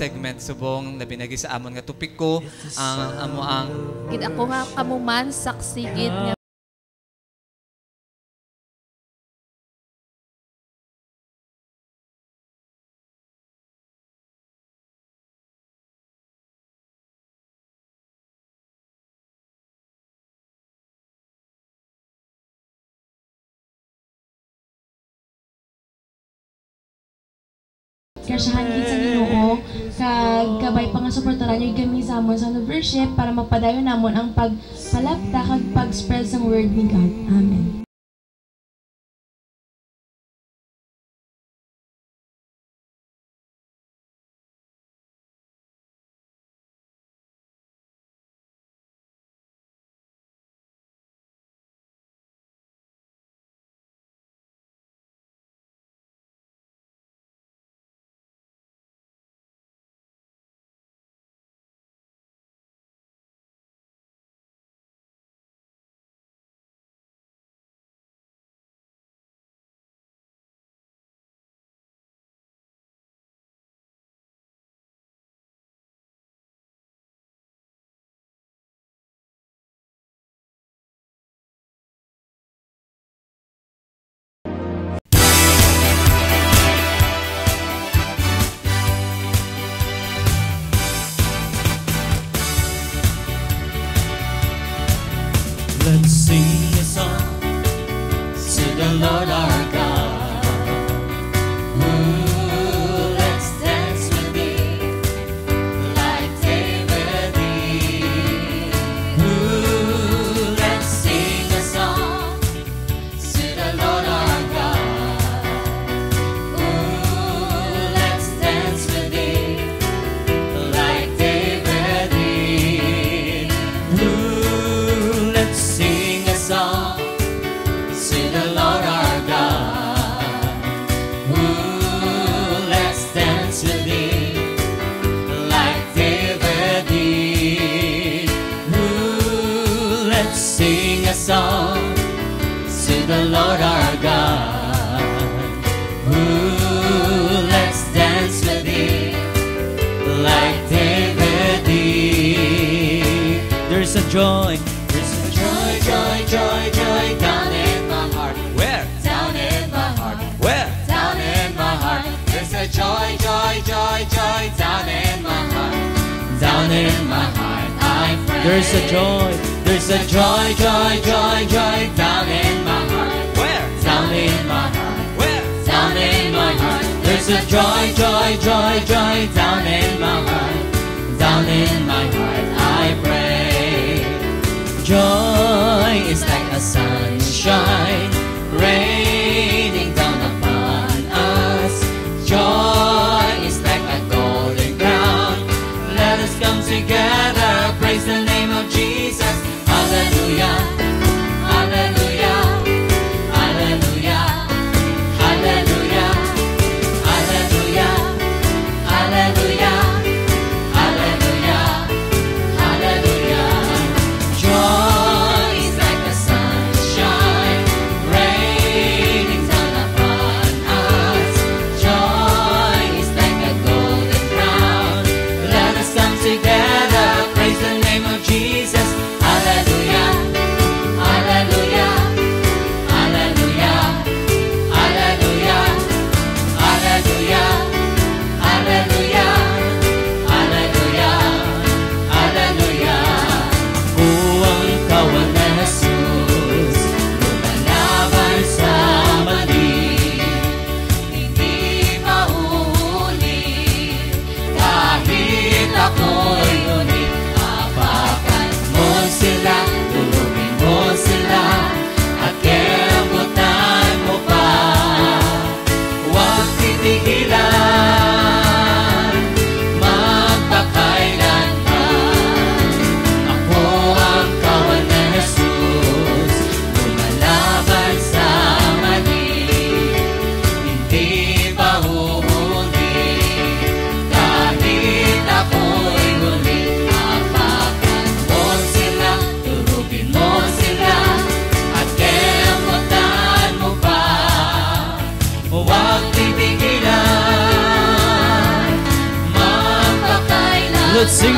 segment subong labi na sa amon nga topiko ang amo ang Gid ako nga kamuman saksigid nga Kasyahan gid sa Ginoo kag kabay pa nga suportahan niyo kami sa amon sa worship para mapadayon namon ang pagpalapta kag pag-spread sang word ni God. Amen. Let's sing a song to the Lord our God. Ooh, let's dance with Thee like David did. Ooh, let's sing a song to the Lord our God. Ooh, let's dance with Thee like David did. Ooh, let's sing a song to the Lord our God. Ooh, let's dance with Thee like David did. Ooh, let's sing a song to the Lord our God. Ooh, let's dance with Thee like David did. There's a joy. Joy, joy, joy, down in my heart. where Down in my heart. where Down in my heart. There's a joy, joy, joy, joy, down in my heart. Down in my heart, I pray. There's a joy, joy, joy, joy, down in my heart. where Down in my heart. where Down in my heart. There's a joy, joy, joy, joy, down in my heart. Down in my heart, I pray. Joy is like a sunshine raining down upon us. Joy is like a golden crown. Let us come together, praise the name of Jesus. Hallelujah, hallelujah, hallelujah, hallelujah, hallelujah, hallelujah, hallelujah, hallelujah. Joy is like a sunshine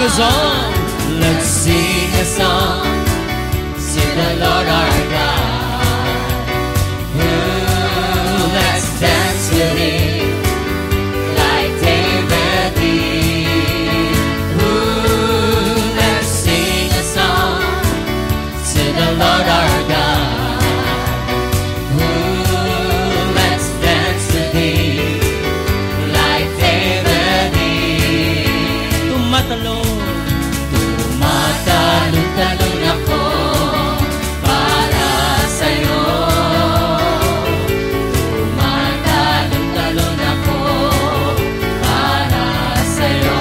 a song. Let's sing a song to the Lord our God. Ooh, let's dance with Him like David did. Ooh, let's sing a song to the Lord our God. Ooh, let's dance with Him like David did. Tumatalon ako para sa'yo. Tumatalon ako para sa'yo.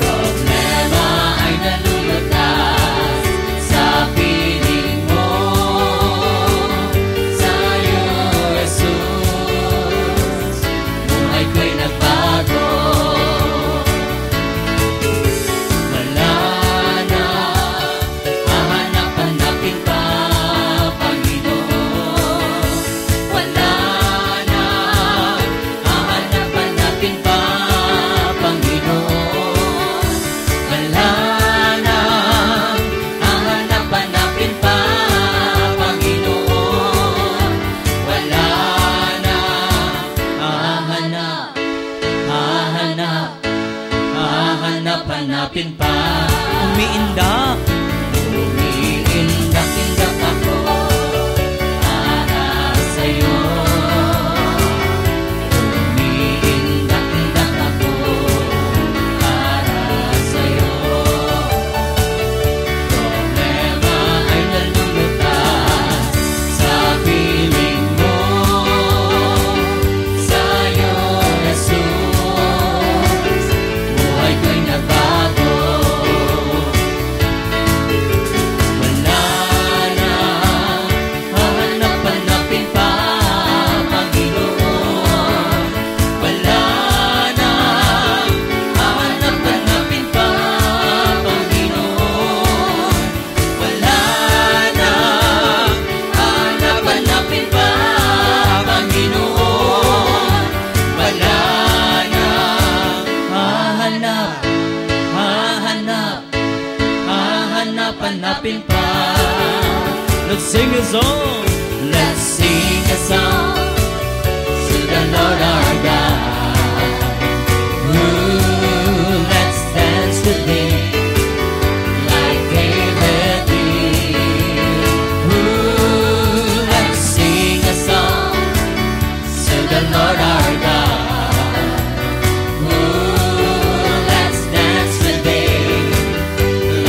Problema ay nalulutas sa piling mo. Sa'yo, Jesus, buhay ko'y nagbago. Wala na, hahanap-hanapin pa, Panginoon. Wala na, hahanap-hanapin pa, Panginoon. Wala na, hahanap-hanapin pa, Panginoon. Wala na, hahanap-hanapin pa. Umiindak-indak ako para sa'yo. Umiindak-indak ako para sa'yo. Problema ay nalulutas sa piling mo. Sa'yo, Jesus, buhay ko'y nagbago. Wala na, hahanap-hanapin pa, Panginoon. Wala na, hahanap-hanapin pa, Panginoon. Wala na, hahanap-hanapin pa, Panginoon. Wala na, hahanap-hanapin pa. Let's sing a song. Let's sing a song to the Lord our God. Ooh, let's dance with Him like David did. Ooh, let's sing a song to the Lord our God. Ooh, let's dance with Him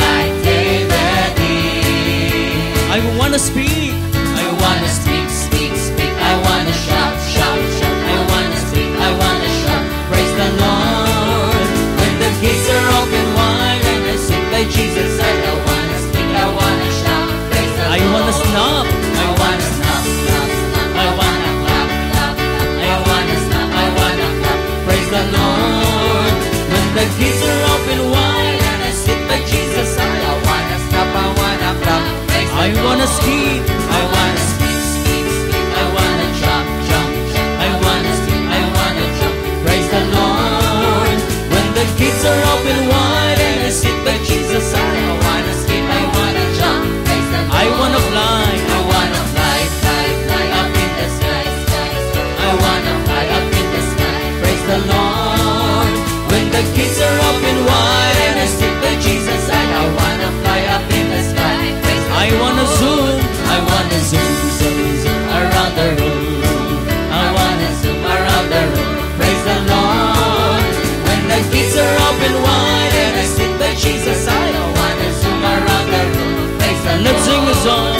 like David did. I wanna speak. I wanna speak, speak, speak. I wanna shout, shout, shout. I wanna speak, I wanna shout. Praise the Lord. When the gates are open wide and I sit by Jesus' side, I wanna speak, I wanna shout. Praise the I Lord. wanna snap. I wanna snap, snap, snap. I wanna clap, clap, clap. I wanna snap, I wanna clap. Praise the Lord. When the gates are open wide and I sit by Jesus' side, I wanna snap, I wanna clap. Praise the I wanna Lord. skip. I wanna skip, skip, skip. I wanna jump, jump, jump. I wanna skip, I wanna jump. Praise the Lord. When the gates are open wide and I sit by Jesus' side, I wanna skip, I wanna jump. Praise the Lord. I wanna fly. I wanna fly, fly, fly up in the sky, sky, sky. I wanna fly up in the sky. Praise the Lord. When the gates are open wide and I sit by Jesus' side, I wanna fly up in the sky. Praise the I wanna Lord. zoom. I wanna zoom, zoom, zoom around the room. I wanna zoom around the room. Praise the Lord. When the gates are open wide and I sit by Jesus' side, I wanna zoom around the room. Praise the Lord. Let's sing a song.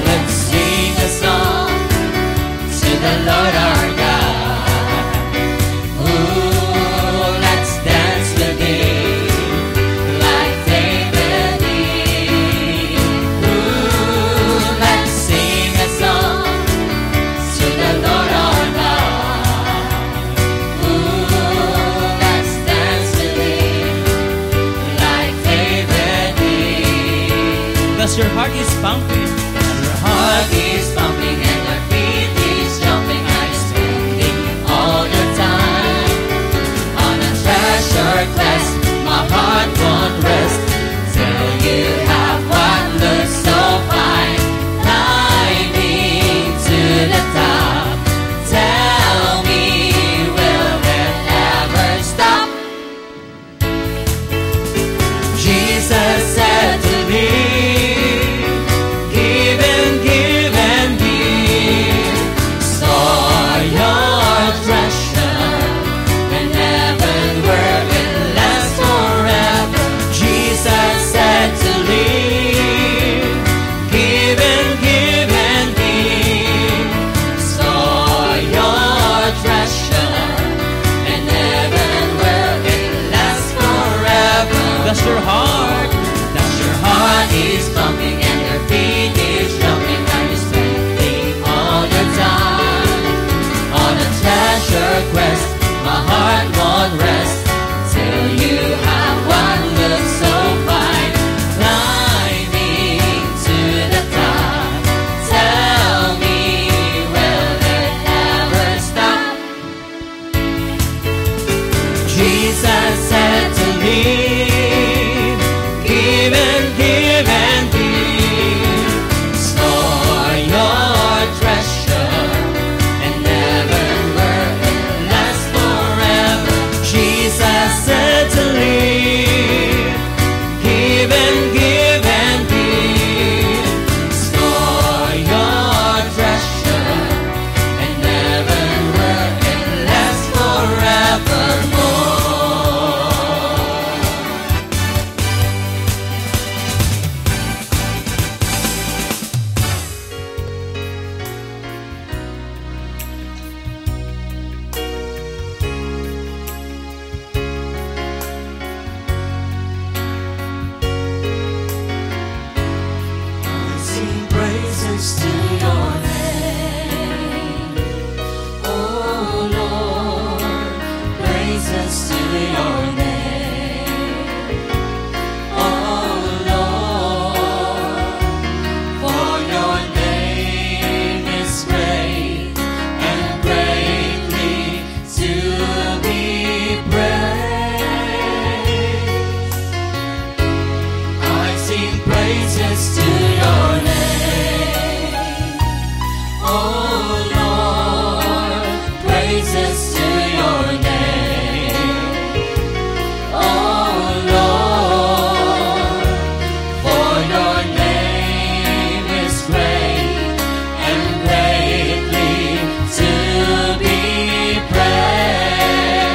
Let's sing a song to the Lord our God. Ooh, let's dance with Him like David did. Ooh, let's sing a song to the Lord our God. Ooh, let's dance with Him like David did. Because your heart is pumping. Your heart is pumping and your feet is jumping. I praises to your name. Oh Lord, praises to your name. Oh Lord, for your name is great and greatly to be praised. I sing praises to your name. Oh Lord, praises to your name. Oh Lord, for your name is great and greatly to be praised.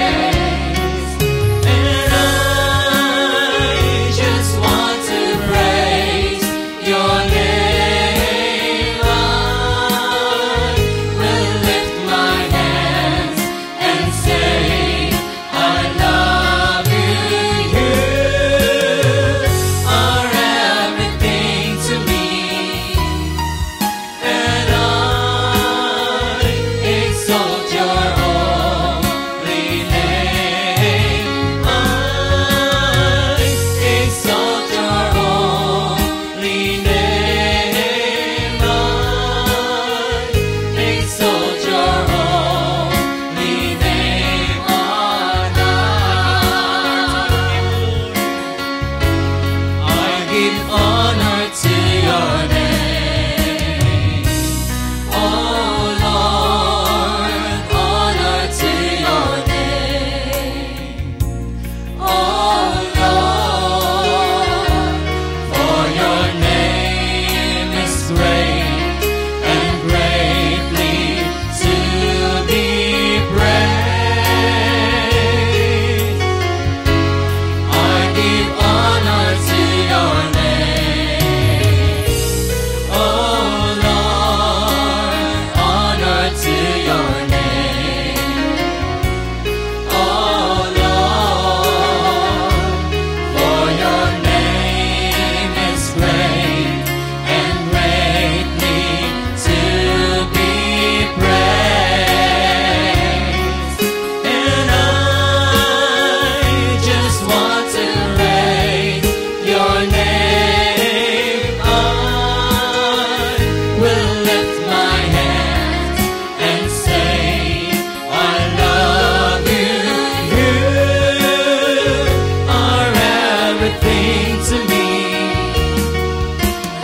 And I just want to praise your name. I will lift my hands and say, I love you. You are everything to me, and I exalt your holy name. I exalt your holy name. I exalt your holy name on high. I give honor to your name. Oh Lord, honor to your name. Oh Lord, for your name is great and greatly to be praised. I give honor to your name. Oh Lord, honor to your name. Oh Lord, for your name is great and greatly to be praised. And I just want to raise your name. I will lift my hands and say, I love you. You are everything to me,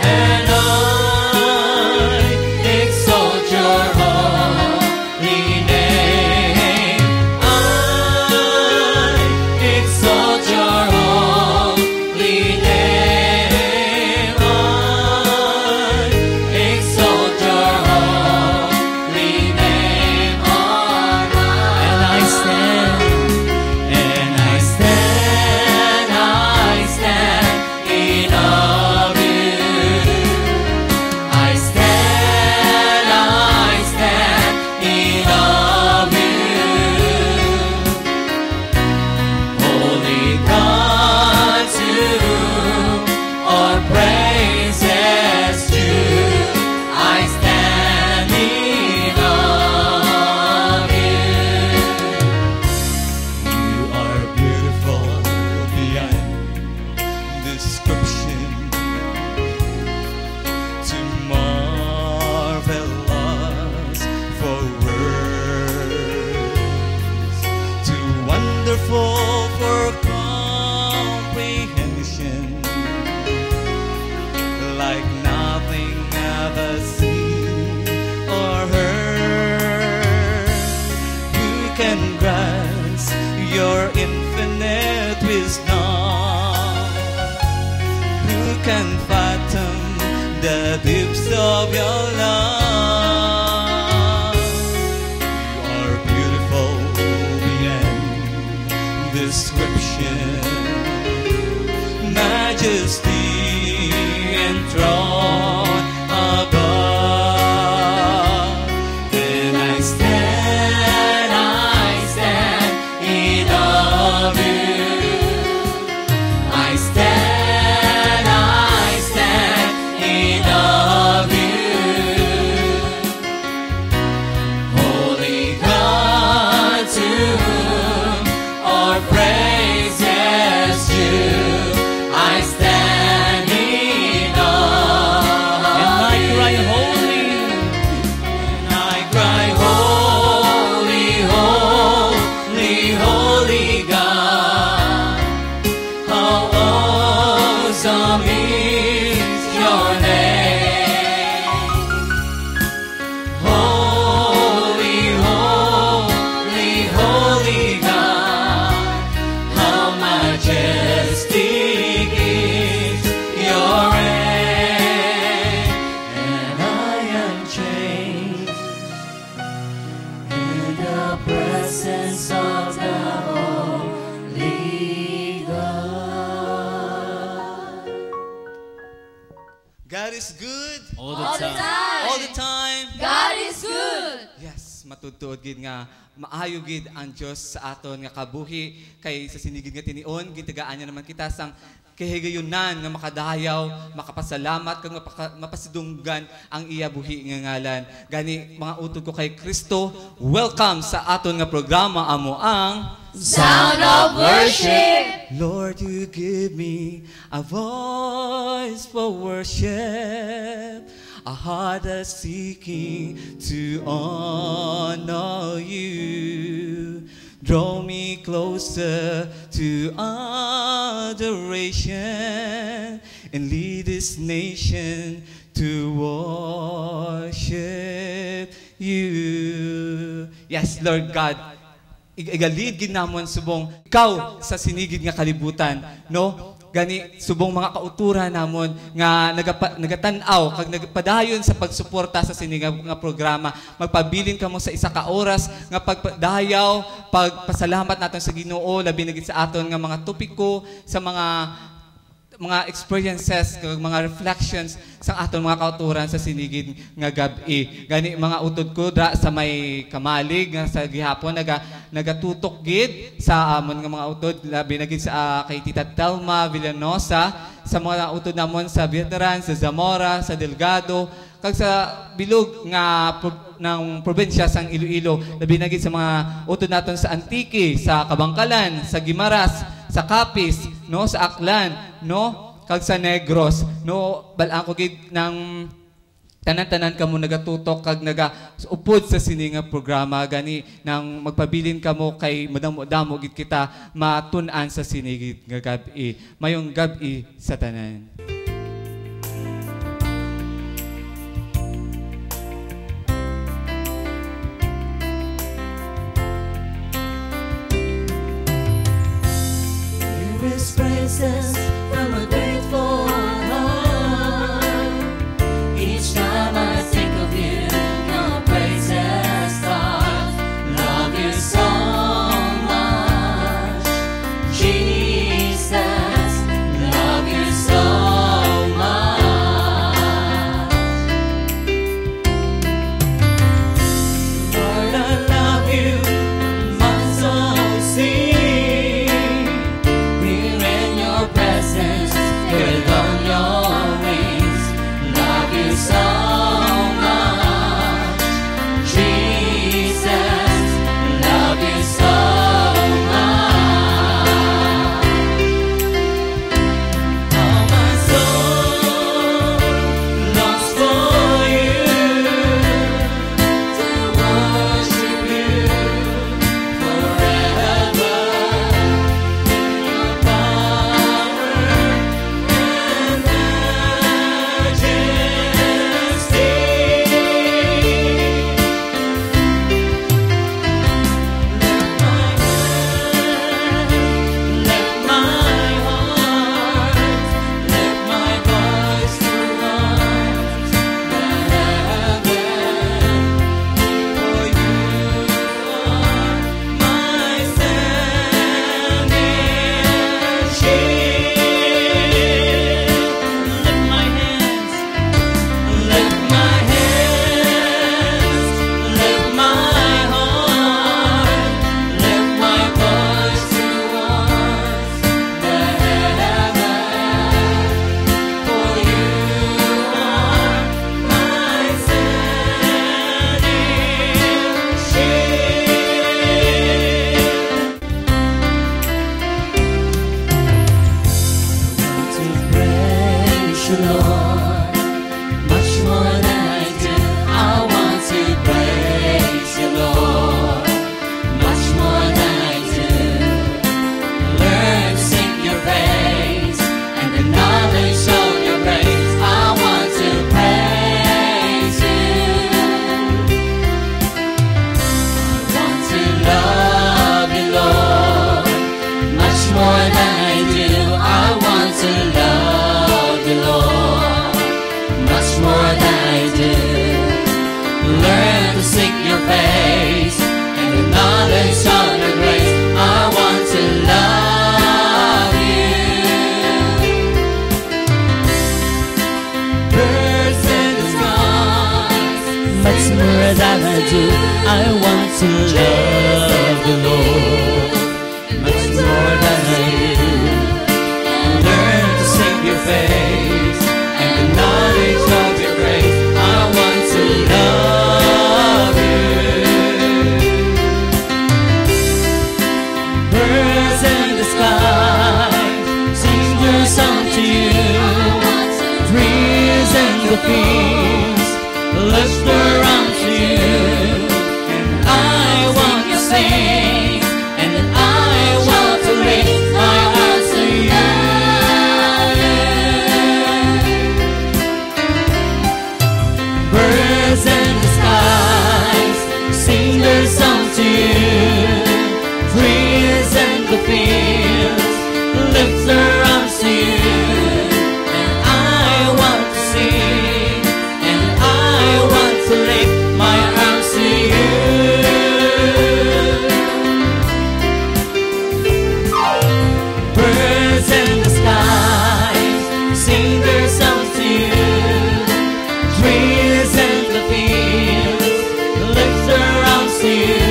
and I exalt your holy name. I exalt your holy name. I exalt your holy name on high. And I stand in awe of you. I stand in awe of you. Holy God, to whom all praises due, I stand in awe of you. You are beautiful beyond description, too marvelous for words, too wonderful for comprehension, like nothing ever seen or heard. Who can grasp your infinite wisdom? Who can fathom the depths of your love? You are beautiful beyond description, majesty enthroned above. And I stand in awe of you. I stand in awe of you. presence of the Holy God. God is good. All the time. All the time. God is good. Yes, matutuod gid nga maayo gid ang Dios sa aton nga kabuhi kay sa sinigid nga tinion gitagaan niya naman kita sang kahigayunan nga makadayaw, makapasalamat kag mapasidunggan ang iya buhi nga ngalan. Gani mga utod ko kay Kristo, welcome sa aton nga programa amo ang Sound of Worship. Lord, you give me a voice for worship, a heart that's seeking to honor you. Draw me closer to adoration and lead this nation to worship you. Yes, Lord God. Igalid gid namon subong ikaw sa sinigid nga kalibutan, no? Gani subong mga kauturan namon nga nagatan-aw kag nagpadayon sa pagsuporta sa sini nga programa. Magpabilin kamo sa isa ka oras nga pagpadayaw, pagpasalamat naton sa Ginoo labi na gid sa aton nga mga topiko, sa mga experiences, mga reflections sa aton mga kauturan sa sinigid nga gabi. Gani mga utod ko dra sa may kamalig nga sa gihapon nagatutok gid sa amon nga mga utod labi na gid sa kay Tita Telma Villanosa, sa mga utod namon sa Veteran, sa Zamora, sa Delgado, kag sa bilog nga ng probinsya sang Iloilo, labi na gid sa mga utod naton sa Antique, sa Kabangkalan, sa Guimaras, sa Capiz, no, sa Aklan, no, kag sa Negros, no, balaan ko gid ng tanan-tanan kamo nagatutok kag nagaupod sa sini nga programa gani nang magpabilin kamo kay madamo gid kita matun-an sa sini nga gabi. Mayong gabi sa tanan. His praises from a grateful heart. Each time I think of you, your praises start. Love you so much, Jesus. Love you so much. Lord, I love you, my soul sings. Presence. than I do. I want to love the Lord much more than I do. Learn to seek your face and the knowledge of your grace. I want to love you. Birds in the sky sing their song to you. Trees in the fields lift their arms to you. And I want to sing, and I want to raise my arms to you. Birds in the skies sing their song to you. Trees in the fields lift their arms to you. And I want to sing, and I want to lift my arms to you. Birds in the skies sing their songs to you. Trees in the fields lift their arms to you.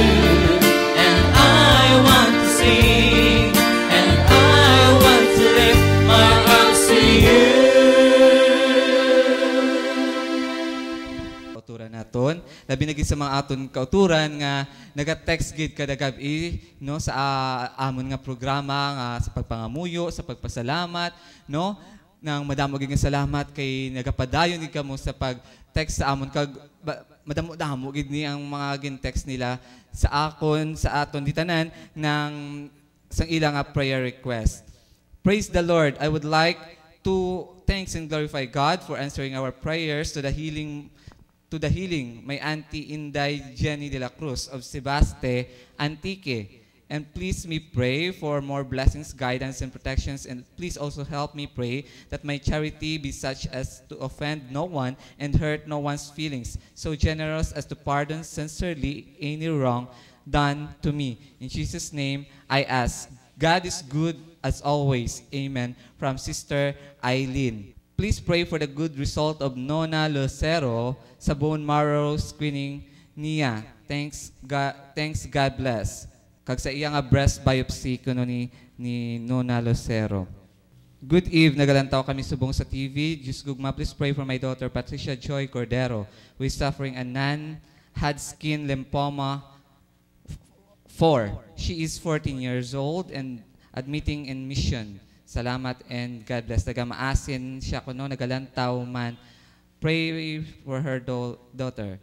And I want to sing, and I want to lift my arms to you. Kauturan naton, labi na gid sa mga aton kauturan nga naga-text gid kada gabi no sa amon nga programa nga sa pagpangamuyo, sa pagpasalamat, no? Nang madamo gid nga salamat kay nagapadayon gid kamo sa pag-text sa amon kag madamo-damo gid ni ang mga gin-text nila sa akon, sa aton ditanan ng sang ilang prayer request. Praise the Lord. I would like to thanks and glorify God for answering our prayers to the healing my Auntie Inday Jenny de la Cruz of Sebaste, Antique. And please me pray for more blessings, guidance, and protections. And please also help me pray that my charity be such as to offend no one and hurt no one's feelings, so generous as to pardon sincerely any wrong done to me. In Jesus' name, I ask. God is good as always. Amen. From Sister Eileen. Please pray for the good result of Nona Lucero sa bone marrow screening niya. Thanks God bless. Kag sa iya nga breast biopsy kuno ni Nona Lucero. Good eve, nagalantaw kami subong sa TV. Diyos gugma, please pray for my daughter Patricia Joy Cordero, who is suffering a non-Hodgkin lymphoma 4. She is 14 years old and admitting in mission. Salamat and God bless. Nagamaasin siya kuno, nagalantaw man. Pray for her daughter.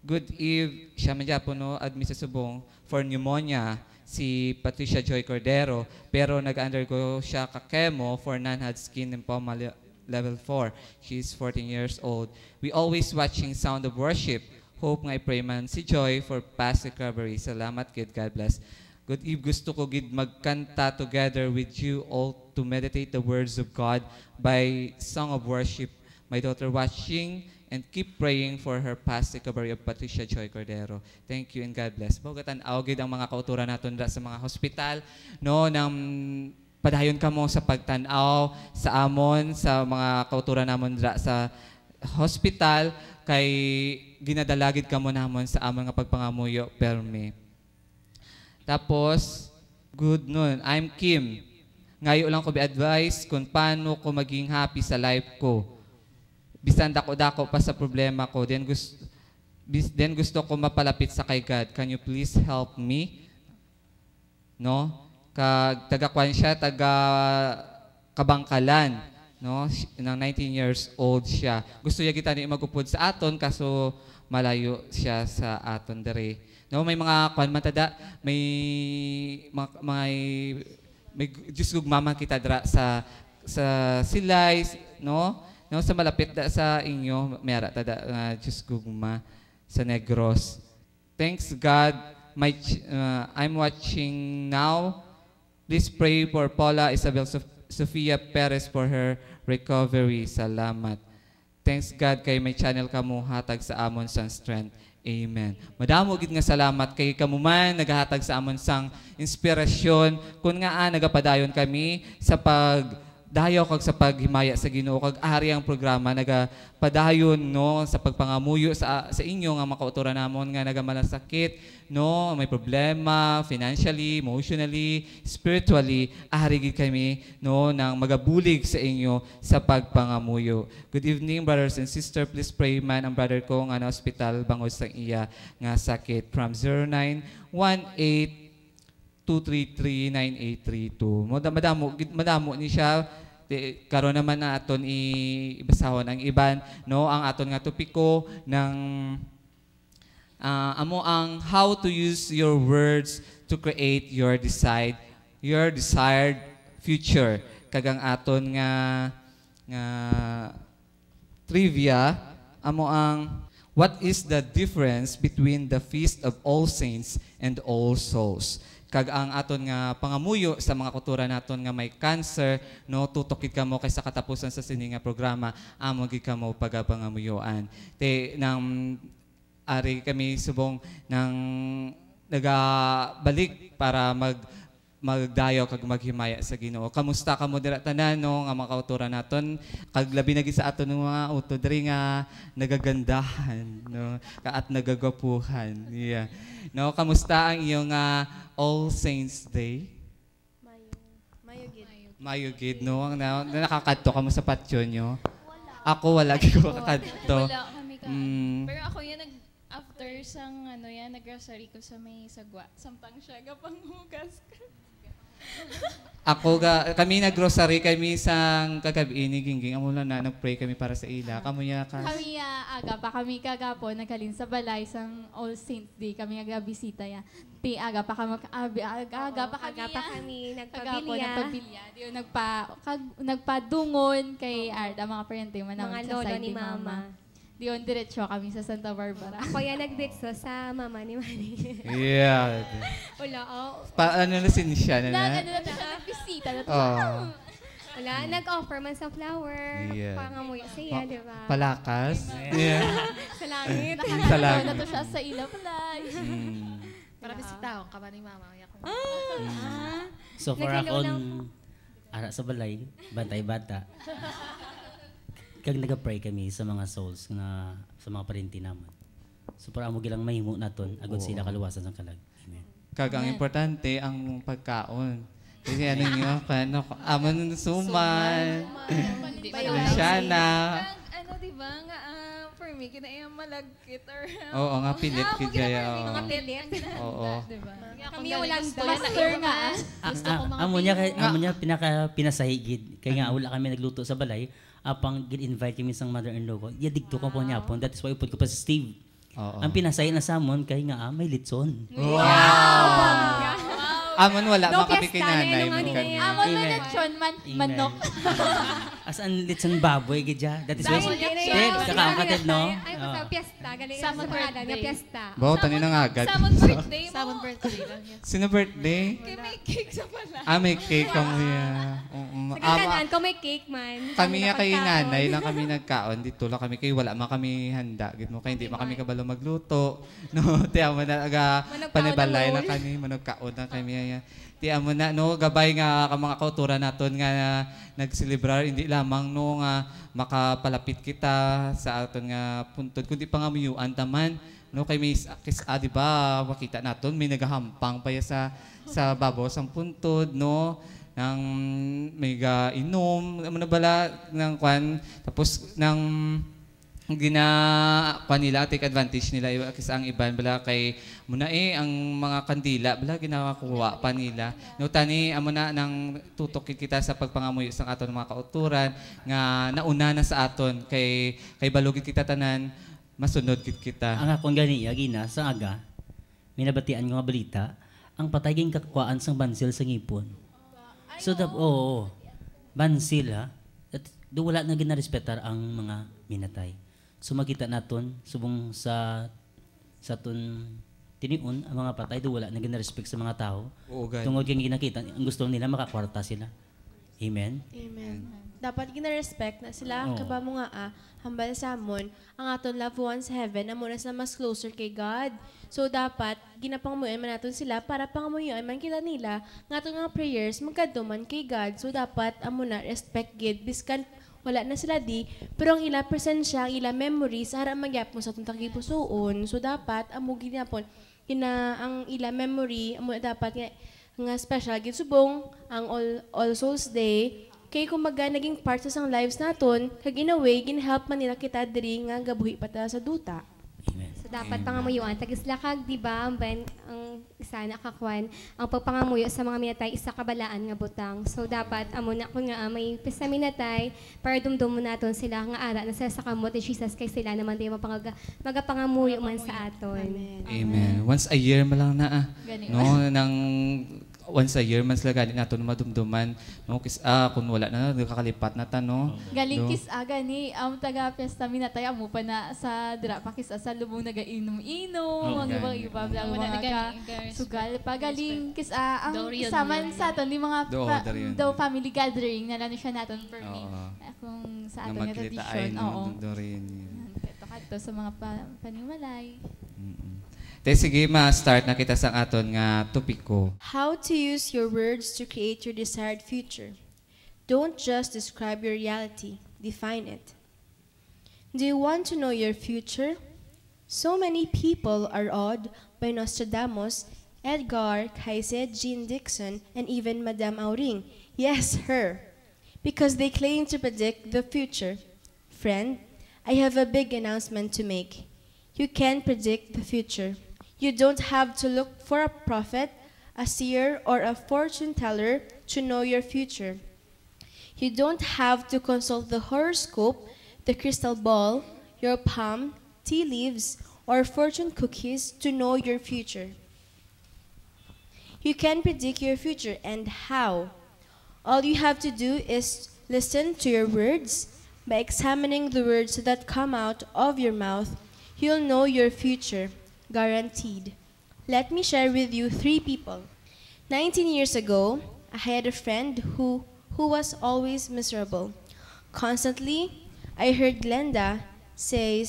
Good eve, siya man dyan po no, admit sa subong for pneumonia, si Patricia Joy Cordero, pero nag-undergo siya ka-chemo for non-Hodgkin lymphoma level 4. She is 14 years old. We always watching Sound of Worship. Hope nga i-pray man si Joy for fast recovery. Salamat kid, God bless. Good eve, gusto ko gid magkanta together with you all to meditate the words of God by Song of Worship. My daughter watching and keep praying for her past recovery of Patricia Joy Cordero. Thank you and God bless. Bogatan awgid ang mga kauturan naton sa mga hospital no nang padayon kamo sa pagtan-aw sa amon sa mga kauturan namon sa hospital kay ginadalagid kamo namon sa amon nga pagpangamuyo permi. Tapos good noon. I'm Kim. Ngayon lang ko bi-advise kung paano ko maging happy sa life ko. Bisan dako-dako pa sa problema ko, then gusto ko mapalapit sa kay God. Can you please help me? No? Taga-kwan siya, taga-kabangkalan. No? Nang 19 years old siya. Gusto niya kita ni magupod sa aton, kaso malayo siya sa aton dere. No? May mga kwan matada, may Diyos gugmama kita dra sa silay, no? No, sa malapit da sa inyo, mayara tada Diyos gugma sa Negros. Thanks God, I'm watching now. Please pray for Paula Isabel Sofia Perez for her recovery. Salamat. Thanks God kay may channel kamo hatag sa amon sang strength. Amen. Madamo gid nga salamat kay kamo man nagahatag sa amon sang inspirasyon kun nga nagapadayon kami sa dayo kag sa paghimaya sa Ginoo kag ari ang programa nagapadayon no sa pagpangamuyo sa inyo nga makauturan namon nga nagamalasakit no may problema financially, emotionally, spiritually ari gid kami no nang magabulig sa inyo sa pagpangamuyo. Good evening brothers and sisters, please pray man ang brother ko nga na hospital bangod sa iya nga sakit from 0918 2339832. Madamo ni siya karon naman na aton ibasahon ang iban no ang aton nga topiko ng amo ang how to use your words to create your desired future. Kagang aton nga trivia amo ang what is the difference between the Feast of All Saints and All Souls? Kag ang aton nga pangamuyo sa mga kultura naton nga may cancer no tutokid kamo kay sa katapusan sa sini nga programa amo gid kamo pagapangamuyoan te nang ari kami subong nang nagabalik para magdayo kag maghimaya sa Ginoo. Kamusta kamo dira tanan no nga mga kauturan naton kag labi na gid sa aton mga utod diri nga nagagandahan no at nagagapuhan. Yeah. No, kamusta ang iyong All Saints Day? Mayo gid no ang nakakadto kamo sa patio nyo. Ako wala gid ko kakadto. Wala kami ka. Pero ako yan after sang nag-grocery ko sa may sagwa. Samtang siya gapanghugas ka. Kami nag-grocery kami sang kagabi ni Gingging. Amo lang na nag-pray kami para sa ila. Kamuya ka? Kami aga pa kami kagapo naghalin sa balay sang All Saints Day kami nagbisita ya. Ti aga pa kami nagpabilya. Diyo nagpadungon kay Arda mga parente man namin sa side ni Mama. Diyon diretso kami sa Santa Barbara. Ako yan nagdetso sa mama ni Manny. Yeah. Wala, Ano na siya na? Nagbisita na to. Wala, nag-offer man sa flower. Yeah. Pangamuyo siya, di ba? Palakas? Yeah. Sa langit. Sa langit. Na to siya sa ila palay. Para bisita ka ba ni Mama? So far akong ara sa balay, bantay-bata. Kag nagapray kami sa mga souls na sa mga parenti naman. So para amo gilang mahimo naton agud sila kaluwasan sa kalag. Amen. Kag ang importante ang pagkaon. Kasi ano niyo, amon suman. Siya na. Di ba nga for me kinaiyang malagkit or Oo nga pilit kid kaya. Mga pilit. Oo. diba? Kami walang Master nga. Gusto ko mga Amo niya pinasahigid kay nga wala kami nagluto sa balay. Apang gid-invite kami sang mother-in-law ko. Yadigto ko po niya po. That is why upod ko pa si Steve. Oo. Ang pinasay na samon kay nga may litson. Amon wala No makapi kay fiesta, nanay ano mo nga kami. niya? Amon na lechon manok. As an litson baboy gidya. That is why kakakated no. Ay, basta piyesta. Galing Sa sa pangalan nga piyesta. Bo tani na nga agad. Samon birthday mo. Samon birthday lang yan. Sino birthday? Kaya may cake sa pala. May cake kamo ya. Sa kanan, kung may cake man. Kami nga kay nakapagkaon. nanay lang kami nagkaon dito lang kami kay wala man kami handa gid mo kay hindi man kami kabalo magluto no tiya mo na aga panibalay lang kami manugkaon na kami ya tiya mo na no gabay nga ka mga kauturan naton nga nagselebrar hindi lamang no nga makapalapit kita sa aton nga puntod kundi pangamuyuan taman no kay may di ba makita naton may nagahampang pa ya sa babaw sang puntod no nang may inom ano bala ng kwan tapos nang kwan nila take advantage nila kasi ang iban bala kay muna ang mga kandila bala ginakuha pa nila no tani amo na nang tutok kita sa pagpangamuyo sa aton mga kauturan nga nauna na sa aton kay balugid kita tanan masunod kita Ang akong ganiya gina sa aga minabatian nga balita ang patay ging kakuan sang bansil sa ngipon. So bansil ha. At do wala na ginarespetar ang mga minatay. So makita naton subong sa ton tiniun ang mga patay do wala na ginarespect sa mga tao. Oo, gan. Tungod kay ginakita ang gusto nila makakwarta sila. Amen. Amen. Dapat gina-respect na sila, Oo. kaba mo nga hambal sa amon, ang aton loved ones sa heaven, amo na sila mas closer kay God. So dapat, ginapangamuyan man natin sila para pangamuyan man kita nila, nga aton nga prayers, magkaduman kay God. So dapat, amo na, respect gid, biskan wala na sila di, pero ang ila presensya, ang ila memories, harap magyap mo sa itong takipusoon. So dapat, amo ginapon, ang ila memory, amo dapat nga special, gid subong, ang All Souls Day, kay kumbaga naging part sa sang lives naton, kag in a way, ginhelp man nila kita diri nga gabuhi pa ta sa duta. Amen. So dapat pangamuyuan. Tagislakag, di ba, ang isa nakakwan, ang pagpangamuyo sa mga minatay, isa kabalaan nga butang. So dapat, amo na kung nga may pisa minatay, para dumdum mo naton sila, nga ara na sila sa kamot ni Jesus, kay sila naman di magapangamuyo man sa aton. Amen. Once a year malang na Gani. no nang once a year man sila galing nato madumduman no kis kun wala na nakakalipat na ta no. Galing No? kis aga ni taga pesta minatay amo pa na sa dira pa kis sa lubong nagainom-inom ang iba lang Wala na mga ka gani, sugal pa galing kis ang Dorian saman yun. sa aton ni mga Dorian. daw family gathering na siya naton for me. Oo. Kung sa Na aton nga magkita tradition. ay Oo. no rin yun. Kadto sa mga panimalay. Te sige ma-start na kita sa aton nga topiko. How to use your words to create your desired future. Don't just describe your reality, define it. Do you want to know your future? So many people are awed by Nostradamus, Edgar Cayce, Jean Dixon, and even Madame Auring. Yes, her. Because they claim to predict the future. Friend, I have a big announcement to make. You can predict the future. You don't have to look for a prophet, a seer, or a fortune teller to know your future. You don't have to consult the horoscope, the crystal ball, your palm, tea leaves, or fortune cookies to know your future. You can predict your future, and how? All you have to do is listen to your words. By examining the words that come out of your mouth, you'll know your future. Guaranteed. Let me share with you 3 people. 19 years ago, I had a friend who was always miserable. Constantly, I heard Glenda say,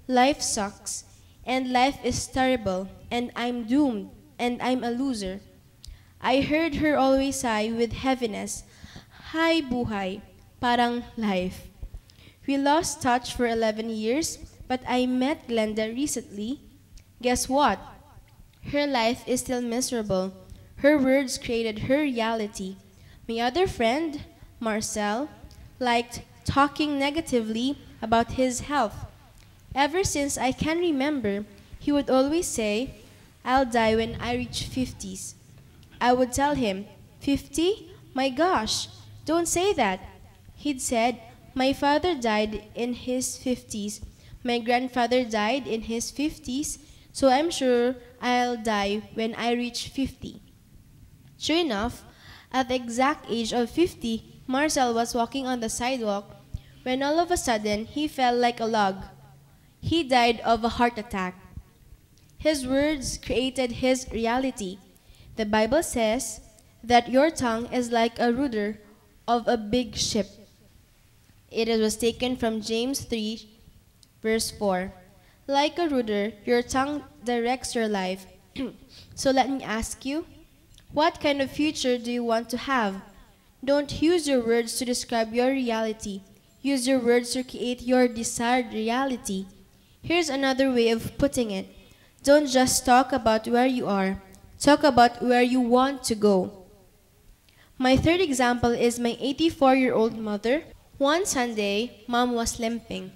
life sucks, and life is terrible, and I'm doomed, and I'm a loser. I heard her always sigh with heaviness, "Hi buhay, parang life." We lost touch for 11 years, but I met Glenda recently. Guess what? Her life is still miserable. Her words created her reality. My other friend, Marcel, liked talking negatively about his health. Ever since I can remember, he would always say, "I'll die when I reach 50s." I would tell him, 50? My gosh, don't say that. He'd said, "My father died in his 50s. My grandfather died in his 50s, so I'm sure I'll die when I reach 50. Sure enough, at the exact age of 50, Marcel was walking on the sidewalk when all of a sudden he fell like a log. He died of a heart attack. His words created his reality. The Bible says that your tongue is like a rudder of a big ship. It was taken from James 3, verse 4. Like a rudder, your tongue directs your life. So let me ask you, what kind of future do you want to have? Don't use your words to describe your reality. Use your words to create your desired reality. Here's another way of putting it. Don't just talk about where you are. Talk about where you want to go. My third example is my 84-year-old mother. One Sunday, Mom was limping.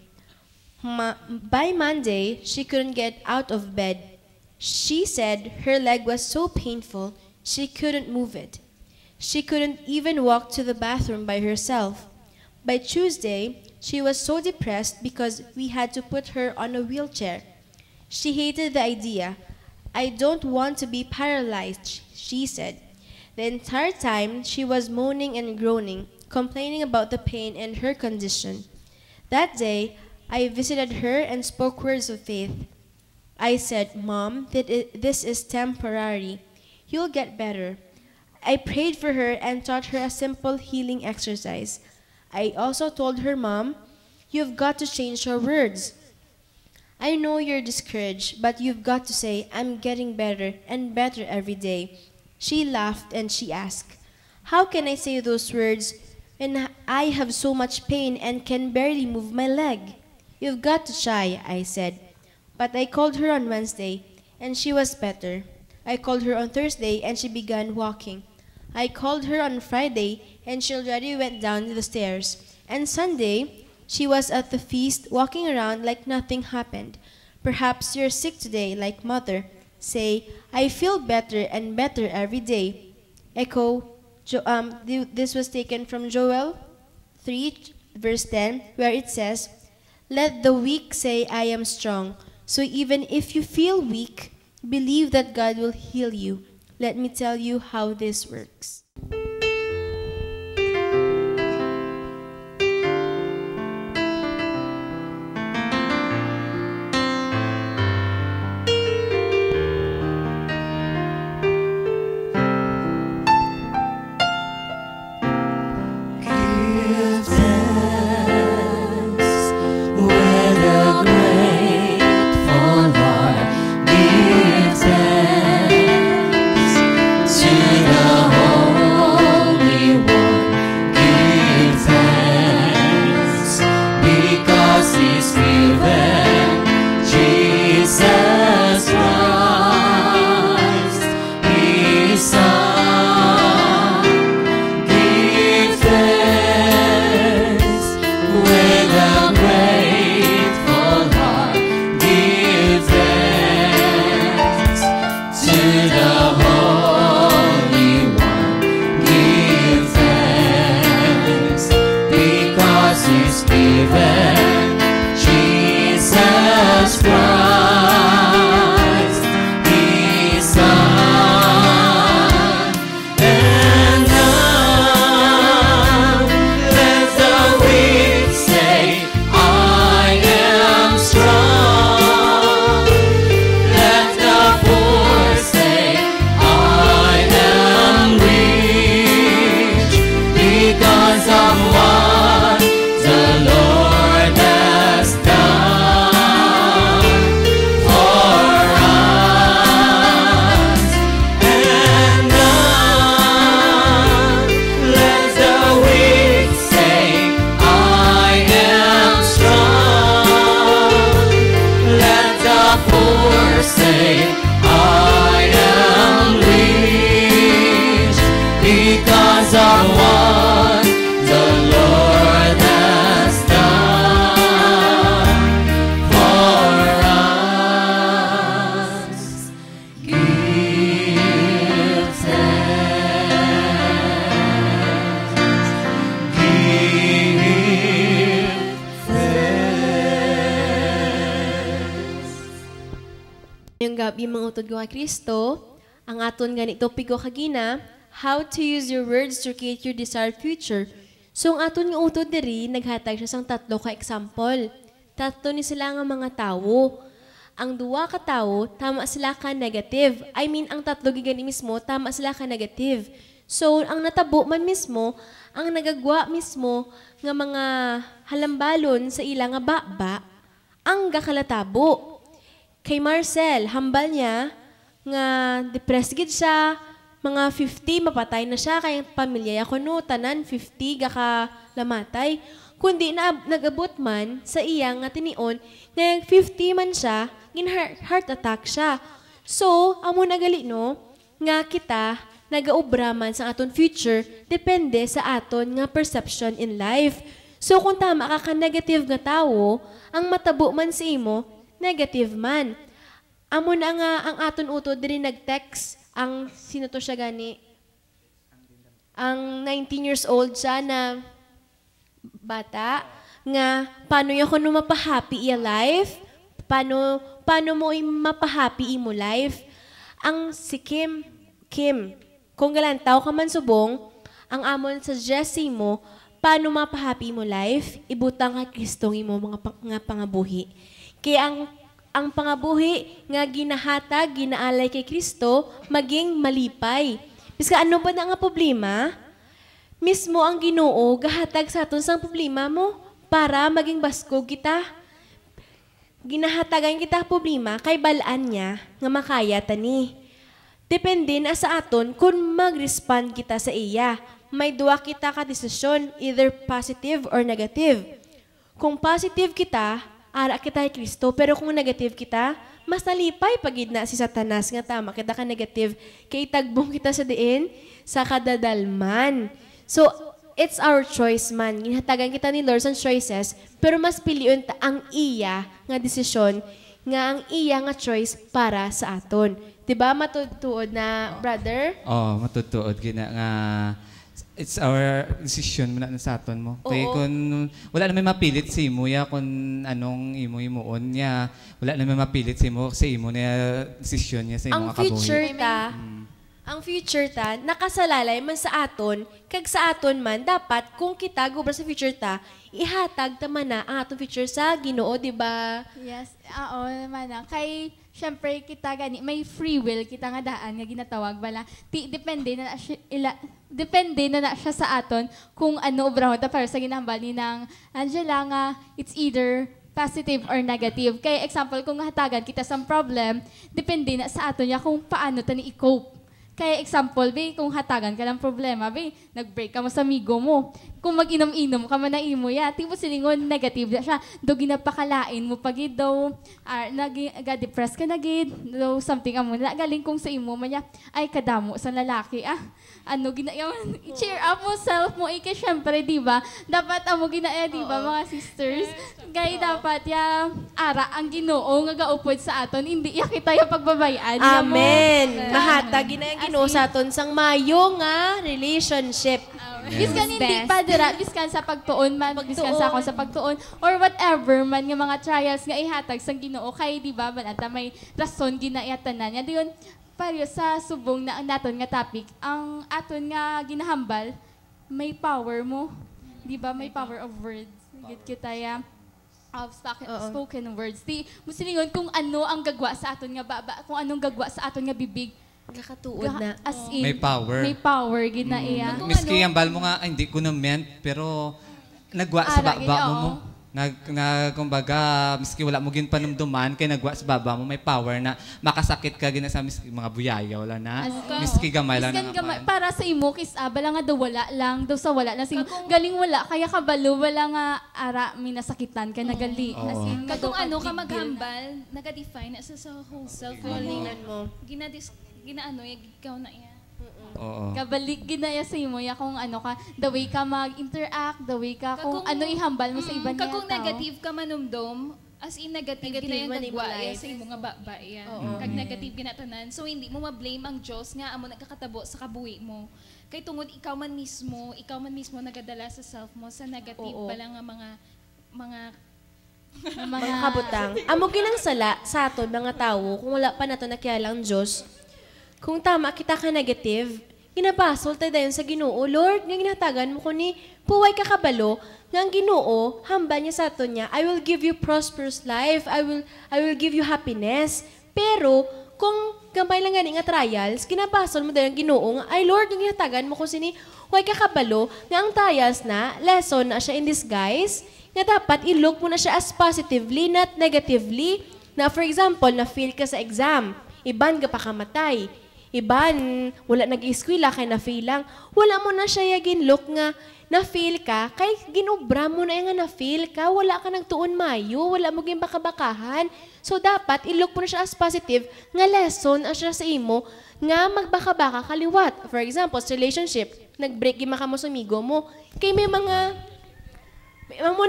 By Monday, she couldn't get out of bed. She said her leg was so painful, she couldn't move it. She couldn't even walk to the bathroom by herself. By Tuesday, she was so depressed because we had to put her on a wheelchair. She hated the idea. "I don't want to be paralyzed," she said. The entire time, she was moaning and groaning, complaining about the pain and her condition. That day, I visited her and spoke words of faith. I said, "Mom, this is temporary. You'll get better. I prayed for her and taught her a simple healing exercise. I also told her mom, "You've got to change your words. I know you're discouraged, but you've got to say, 'I'm getting better and better every day.'" She laughed and she asked, "How can I say those words when I have so much pain and can barely move my leg?" "You've got to try," I said. But I called her on Wednesday, and she was better. I called her on Thursday, and she began walking. I called her on Friday, and she already went down the stairs. And Sunday, she was at the feast, walking around like nothing happened. Perhaps you're sick today, like Mother. Say, "I feel better and better every day." This was taken from Joel 3, verse 10, where it says, "Let the weak say, 'I am strong.' So even if you feel weak, believe that God will heal you." Let me tell you how this works. Yung gabi mga utod ko kay Kristo, ang aton ganito pigo kagina, how to use your words to create your desired future. So ang aton nga utod diri, naghatag siya sang tatlo ka example. Tatlo ni sila nga mga tawo. Ang duwa ka tawo, tama sila ka negative. I mean, ang tatlo gigani mismo, tama sila ka negative. So, ang natabo man mismo, ang nagagwa mismo nga mga halambalon sa ilang nga baba, ang gakalatabo. Kay Marcel, hambal niya, nga depressed gid siya, mga 50, mapatay na siya, kaya pamilya ako no, tanan, 50, gaka lamatay. Kundi na, nagabot man sa iyang nga tinion, nga 50 man siya, heart attack siya. So, amo nagali no, nga kita, nagaobra man sa aton future, depende sa aton nga perception in life. So, kung tama ka negative nga tawo, ang matabo man sa imo, negative man. Amo na nga ang aton utod diri nag-text ang sino to siya gani? Ang 19 years old siya na bata nga paano ya kuno mapahappy iya life? Paano mo mapahappy imo life? Ang si Kim, kung galantaw ka man subong, ang amon suggest mo paano mapahappy mo life? Ibutang ka Kristong imo mga pangabuhi. Kaya ang pangabuhi nga ginahatag, ginaalay kay Kristo, maging malipay. Biska ano ba na nga problema? Mismo ang Ginoo gahatag sa aton sang problema mo para maging baskog kita. Ginahatagan kita problema kay balaan niya nga makaya tani. Depende na sa aton kung mag-respond kita sa iya. May duwa kita ka desisyon, either positive or negative. Kung positive kita, ara kita kay Kristo, pero kung negative kita, mas nalipay pagid na si Satanas nga tama kita ka negative kay tagbong kita sa diin sa kadadalman. So, it's our choice man. Ginhatagan kita ni Lord sa choices, pero mas piliyon ta ang iya nga desisyon, nga ang iya nga choice para sa aton. Diba matutuod na, brother? Matutuod gina nga it's our decision na sa aton mo. Kaya Oo. kung wala naman mapilit si imo ya kung anong imo-imoon niya, wala naman mapilit si imo sa imo na decision niya sa imo Ang future kabuhi. ta, ang future ta, nakasalalay man sa aton, kag sa aton man, dapat kung kita gubra sa future ta, ihatag ta man na ang atong future sa Ginoo, di ba? Yes, oo naman na. Kay, syempre, kita gani, may free will, kita nga daan, nga ginatawag bala. Depende na siya sa aton kung ano obrahon ta para sa ginahambal ni ng Angela nga, it's either positive or negative. Kaya example, kung hatagan kita sa problem, depende na sa aton niya kung paano ta ni i-cope. Kaya example, kung hatagan ka ng problema, nag-break ka mo sa amigo mo. Kung mag-inom-inom ka man na imo ya, tipo silingon, negative na siya. Do ginapakalain mo pagid daw, nag-depress ka na gid, daw something amo na galing kung sa imo man ya, ay kadamo sa lalaki i-cheer up mo self mo kay syempre, di ba? Dapat amo ginaya, di ba, mga sisters? Kaya dapat ara ang Ginoo nga gaupod sa aton, hindi kita yung pagbabayaan. Amen. Mahatag na yung Ginoo sa aton sang mayo nga relationship. Biskan hindi pa dira, biskan sa pagtuon man, biskan sa akon sa pagtuon, or whatever man nga mga trials nga ihatag sang Ginoo kay di ba balanta may rason ginayatanan niya. Diyon pareho sa subong na naton nga topic, ang aton nga ginahambal may power mo. Di ba may power of words. Gid kita of spoken words. Di musilingon kung ano ang gagwa sa aton nga baba, kung anong gagwa sa aton nga bibig. Kakatuod na. As in, May power. May power, gid na iya. Miski ang bal mo nga, ay, hindi ko na meant, pero nagwa sa baba mo. Kumbaga, miski wala mo gin panumduman, kaya nagwa sa baba mo, may power na makasakit ka gina sa miski mga buyaya, wala na. Miski gamay lang Miskan na gamay, para sa imo, bala nga daw wala lang, daw sa wala lang. Galing wala, kaya kabalo, wala nga ara, minasakitan ka na gali. As in, Kung ano ka maghambal, naka-define na sa whole self. mo. Ginaano, ikaw na yan. Oo. kabalik ginaya sa imo ya kung ano ka, the way ka mag-interact, the way ka kung ano ihambal mo sa iba niya Kung tao. negative ka manumdom, as in negative ginayang man gagwa yung life. sa imo nga babaya. Kag negative ginatanan. So hindi mo ma-blame ang Diyos nga amo nagkakatabo sa kabuhi mo. Kay tungod ikaw man mismo nagadala sa self mo sa negative pala nga mga Mga kabutang. Amo ginang sala sa aton mga tawo kung wala pa nato nakialang Diyos. Kung tama kita ka negative, ginabasol tayo dayon sa Ginoo. Lord, nga ginatagan mo ko ni puway ka kabalo, nga ang Ginoo, hamba niya sa aton niya, I will give you prosperous life, I will give you happiness. Pero, kung gamay lang gani nga trials, ginabasol mo dayon ang Ginoo nga, ay Lord, nga ginatagan mo ko sini, huwag ka kabalo, nga ang trials na, lesson na siya in disguise, nga dapat i-look mo na siya as positively, not negatively. Na for example, na-fail ka sa exam, iban ka pa kamatay, iban, wala nag-eskwela kay na-fail lang. Wala mo na siya yagin look nga na-fail ka, kay ginubra mo na yung nga na-fail ka, wala ka nagtuon mayo, wala mo baka-bakahan. So dapat, i-look mo na siya as positive, nga lesson ang siya sa imo, nga magbaka-baka kaliwat. For example, sa relationship, nag-break gima ka mo sa amigo mo, kay may mga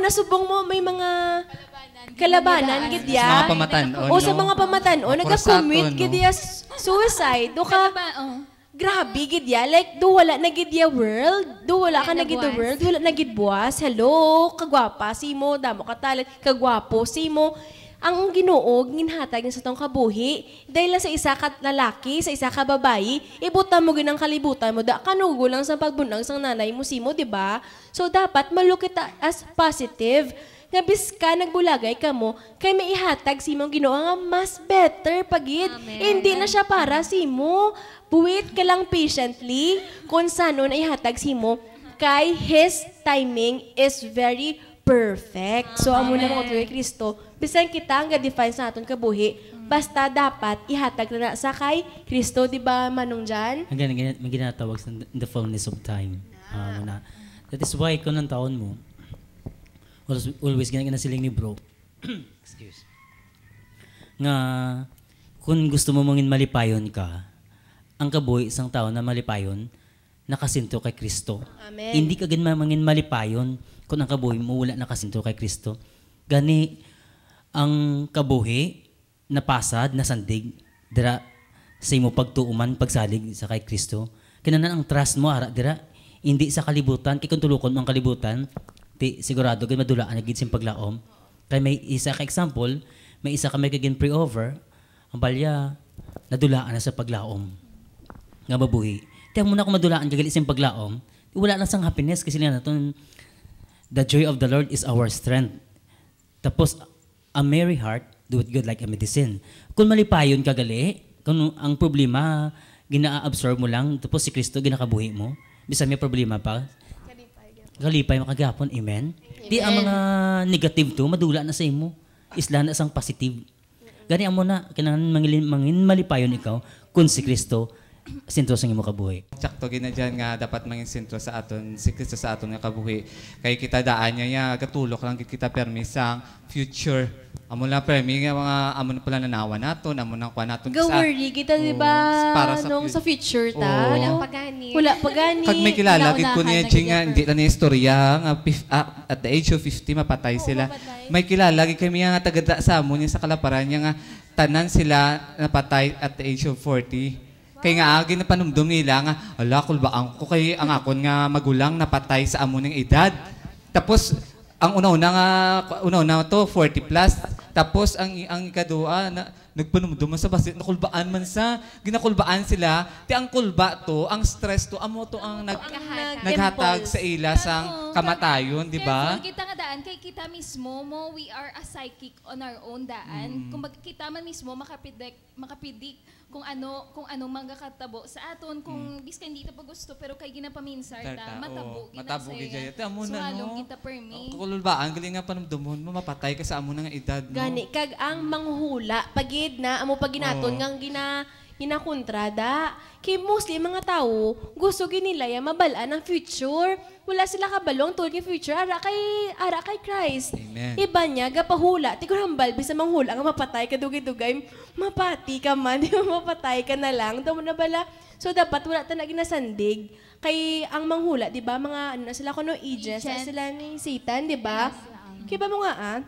nasubong mo, may mga kalabanan, gidya. Sa mga pamatanon, O sa mga pamatanon, nagka-commit, no? gidya suicide. Do ka, grabe, gidya. Like, do wala na gidya world. Do wala ka na gidya world. Wala na gidbuas. Hello, kagwapa si mo. Damo ka talit. Kagwapo si mo. Ang Ginoo, ginhatag sa tong kabuhi. Dahil lang sa isa ka lalaki, sa isa ka babayi, ibutan mo ginang kalibutan mo. Da kanugo lang sa pagbunang sang nanay mo si mo, di ba? So, dapat malukit as positive. nga biska nagbulagay ka mo, kay may ihatag si mong Ginoo nga mas better pagid. Hindi na siya para si mo. Buwit ka lang patiently kung saan na ihatag si mo, kay His timing is very perfect. So, amo na mga tuloy Kristo, bisan kita ang ga-define sa aton kabuhi, basta dapat ihatag na sa kay Kristo, di ba Manong Jan? May ginatawag sa the fullness of time. That is why kung ng taon mo, always ganyan siling ni bro. Excuse. Nga, kung gusto mo mangin malipayon ka, ang kabuhi isang tao na malipayon, nakasinto kay Kristo. Amen. Hindi ka ganyan mangin malipayon kung ang kabuhi mo wala nakasinto kay Kristo. Gani, ang kabuhi, napasad, nasandig, dira sa imo pagtuuman, pagsalig sa kay Kristo. Kinanan ang trust mo, ara, dira, hindi sa kalibutan, kay kung tulukon mo ang kalibutan, sigurado gid madulaan na gid sim paglaom. Kay may isa ka example, may isa ka may kagin pre-over, ang balya, nadulaan na sa paglaom. Nga mabuhi. Tiyan mo na kung madulaan kagali sim paglaom, wala na sang happiness kasi na naton, the joy of the Lord is our strength. Tapos, a merry heart, do it good like a medicine. Kung malipayon ka gali, kung ang problema, gina-absorb mo lang, tapos si Kristo ginakabuhi mo, bisa may problema pa, kalipay makagapon, amen? Di ang mga negative to, madula na sa imo, isla na sang positive. Gani mo na, kailangan mangin malipayon ikaw, kung si Kristo, sentro sa imo kabuhi. Sakto gina dyan nga dapat mangin sentro sa aton, si Kristo sa aton nga kabuhi. Kay kita daan niya, katulok lang kita permi sa future. Amo na permi nga mga amo na pala nanawa naton, amo na kuha naton Go worry kita, di ba? para Sa future ta. Oo. Walang pagani. Wala pagani. Kag may kilala gid ko niya Naunahan, nga hindi na niya istorya nga at the age of 50 mapatay sila. May kilala gid kami nga taga sa amo niya sa Kalaparan niya nga tanan sila napatay at the age of 40. Kaya nga, ginapanumdum nila nga, ala, kulbaan ko kay ang akon nga magulang napatay sa amo ng edad. Tapos, ang una-una to, 40 plus. Tapos, ang ikadua, nagpanumdum man sa basit, nakulbaan man sa, ginakulbaan sila. Ti ang kulba to, ang stress to, amo to ang naghatag sa ila sang kamatayon, di ba? Careful, kita nga daan, kay kita mismo, we are a psychic on our own daan. Kung kita man mismo, makapidik kung ano magkakatabo sa aton, kung biska hindi ta pa gusto, pero kay ginapaminsar ta, matabo gid jay. Amo so, na halong no. kita permi. Kulbaan galing nga panumdumon mo mapatay ka sa amo nga edad no. Gani, kag ang manghula, pagid na, amo paginaton nga ginakontrada. Kay mostly mga tao, gusto ginila ya mabalaan ang future. Wala sila kabalong tungod kay future, ara kay Christ. Amen. Iba niya, gapahula, ti kurambal, bisa manghula nga mapatay ka dugay-dugay, mapati ka man, di ba mapatay ka na lang, tamo na bala. So dapat wala ta na ginasandig. Kay ang manghula, di ba, mga ano sila kuno agents, sila ni Satan, di ba? Kaya ba mo nga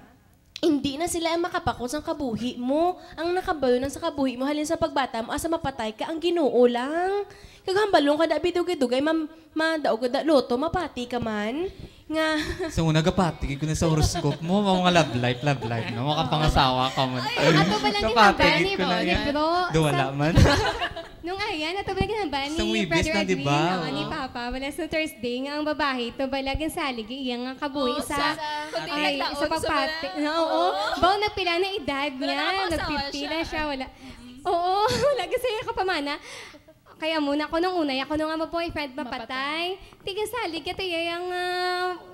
hindi na sila ang makapakot sa kabuhi mo. Ang nakabalo sa kabuhi mo, halin sa pagbata mo, asa mapatay ka, ang Ginoo lang. Kaghambalong ka da, bidugay-dugay, madaog ka da, loto, mapati ka man. Nga. So, nagapati ko na sa horoscope mo, mga love life, no? Makapangasawa ka man. Ay, ato ba lang Napatigid ginambani ko na mo, yan. libro? Wala man. Nung ayan, ato ba lang ginambani Sa ni Webis Brother na, Edwin, di ba? ni Papa, wala sa Thursday, nga ang babae, to balag ang salig, iyang nga kabuhi sa pagpati. Oo, baw nagpila na edad niya, nagpipila siya, wala. Oo, wala kasi kapamana. Kaya muna ako nung unay, ako nung nga boyfriend mapatay. Tiga salig, ito yung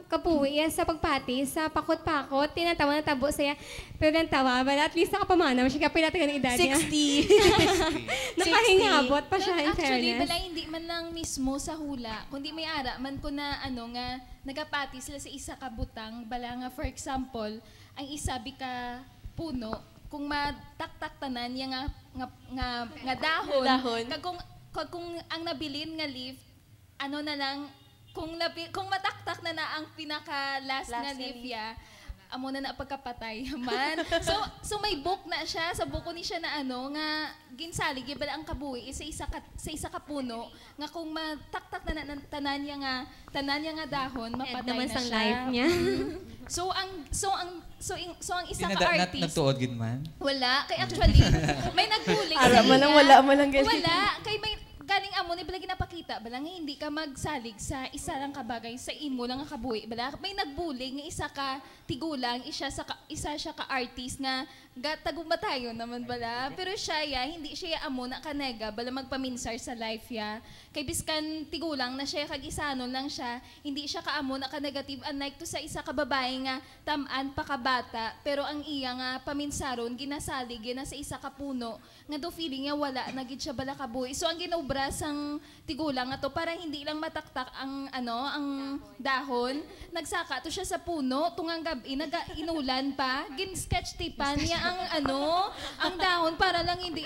kapuwi sa pagpati, sa pakot-pakot, tinatawa na tabo siya. Pero nang tawa, at least nakapamana, siya kapila tayo ng edad niya. 60. Nakahingabot pa siya, in Actually, fairness. bala hindi man lang mismo sa hula, kundi may ara man ko na nga nagapati sila sa isa ka butang, bala nga for example, ang isa bika puno, kung mataktak tanan yang nga dahon. Kung ang nabilin nga leaf, ano na lang, kung mataktak na ang pinaka last nga leaf ya, amo na pagkapatay man. So may book na siya, sa buko ni siya na nga ginsalig iba ang kabuhi sa isa ka puno nga kung mataktak na tanan niya nga dahon, mapatay na siya. Life niya. So ang isa ka artist. Nagtuod gid man? Wala, kay actually may nagbulig Ara man lang, wala man lang ganyan. Wala, kay may galing amo ni bala ginapakita bala nga hindi ka magsalig sa isa lang kabagay sa imo lang nga kabuhi bala may nagbulig nga isa ka tigulang isa siya ka artist nga tagumatayon naman bala pero siya ya hindi siya amo na kanega bala magpaminsar sa life ya kay biskan tigulang na siya kag isanon lang siya hindi siya kaamo na ka negative unlike to sa isa ka babae nga tamaan pa kabata pero ang iya nga paminsaron ginasalig na sa isa ka puno nga do feeling nga wala nagid siya bala kabuhi so ang ginobra sang tigulang ato para hindi lang mataktak ang ang dahon nagsaka to siya sa puno tungang gabi inulan pa gin-sketch tipan niya ang dahon para lang hindi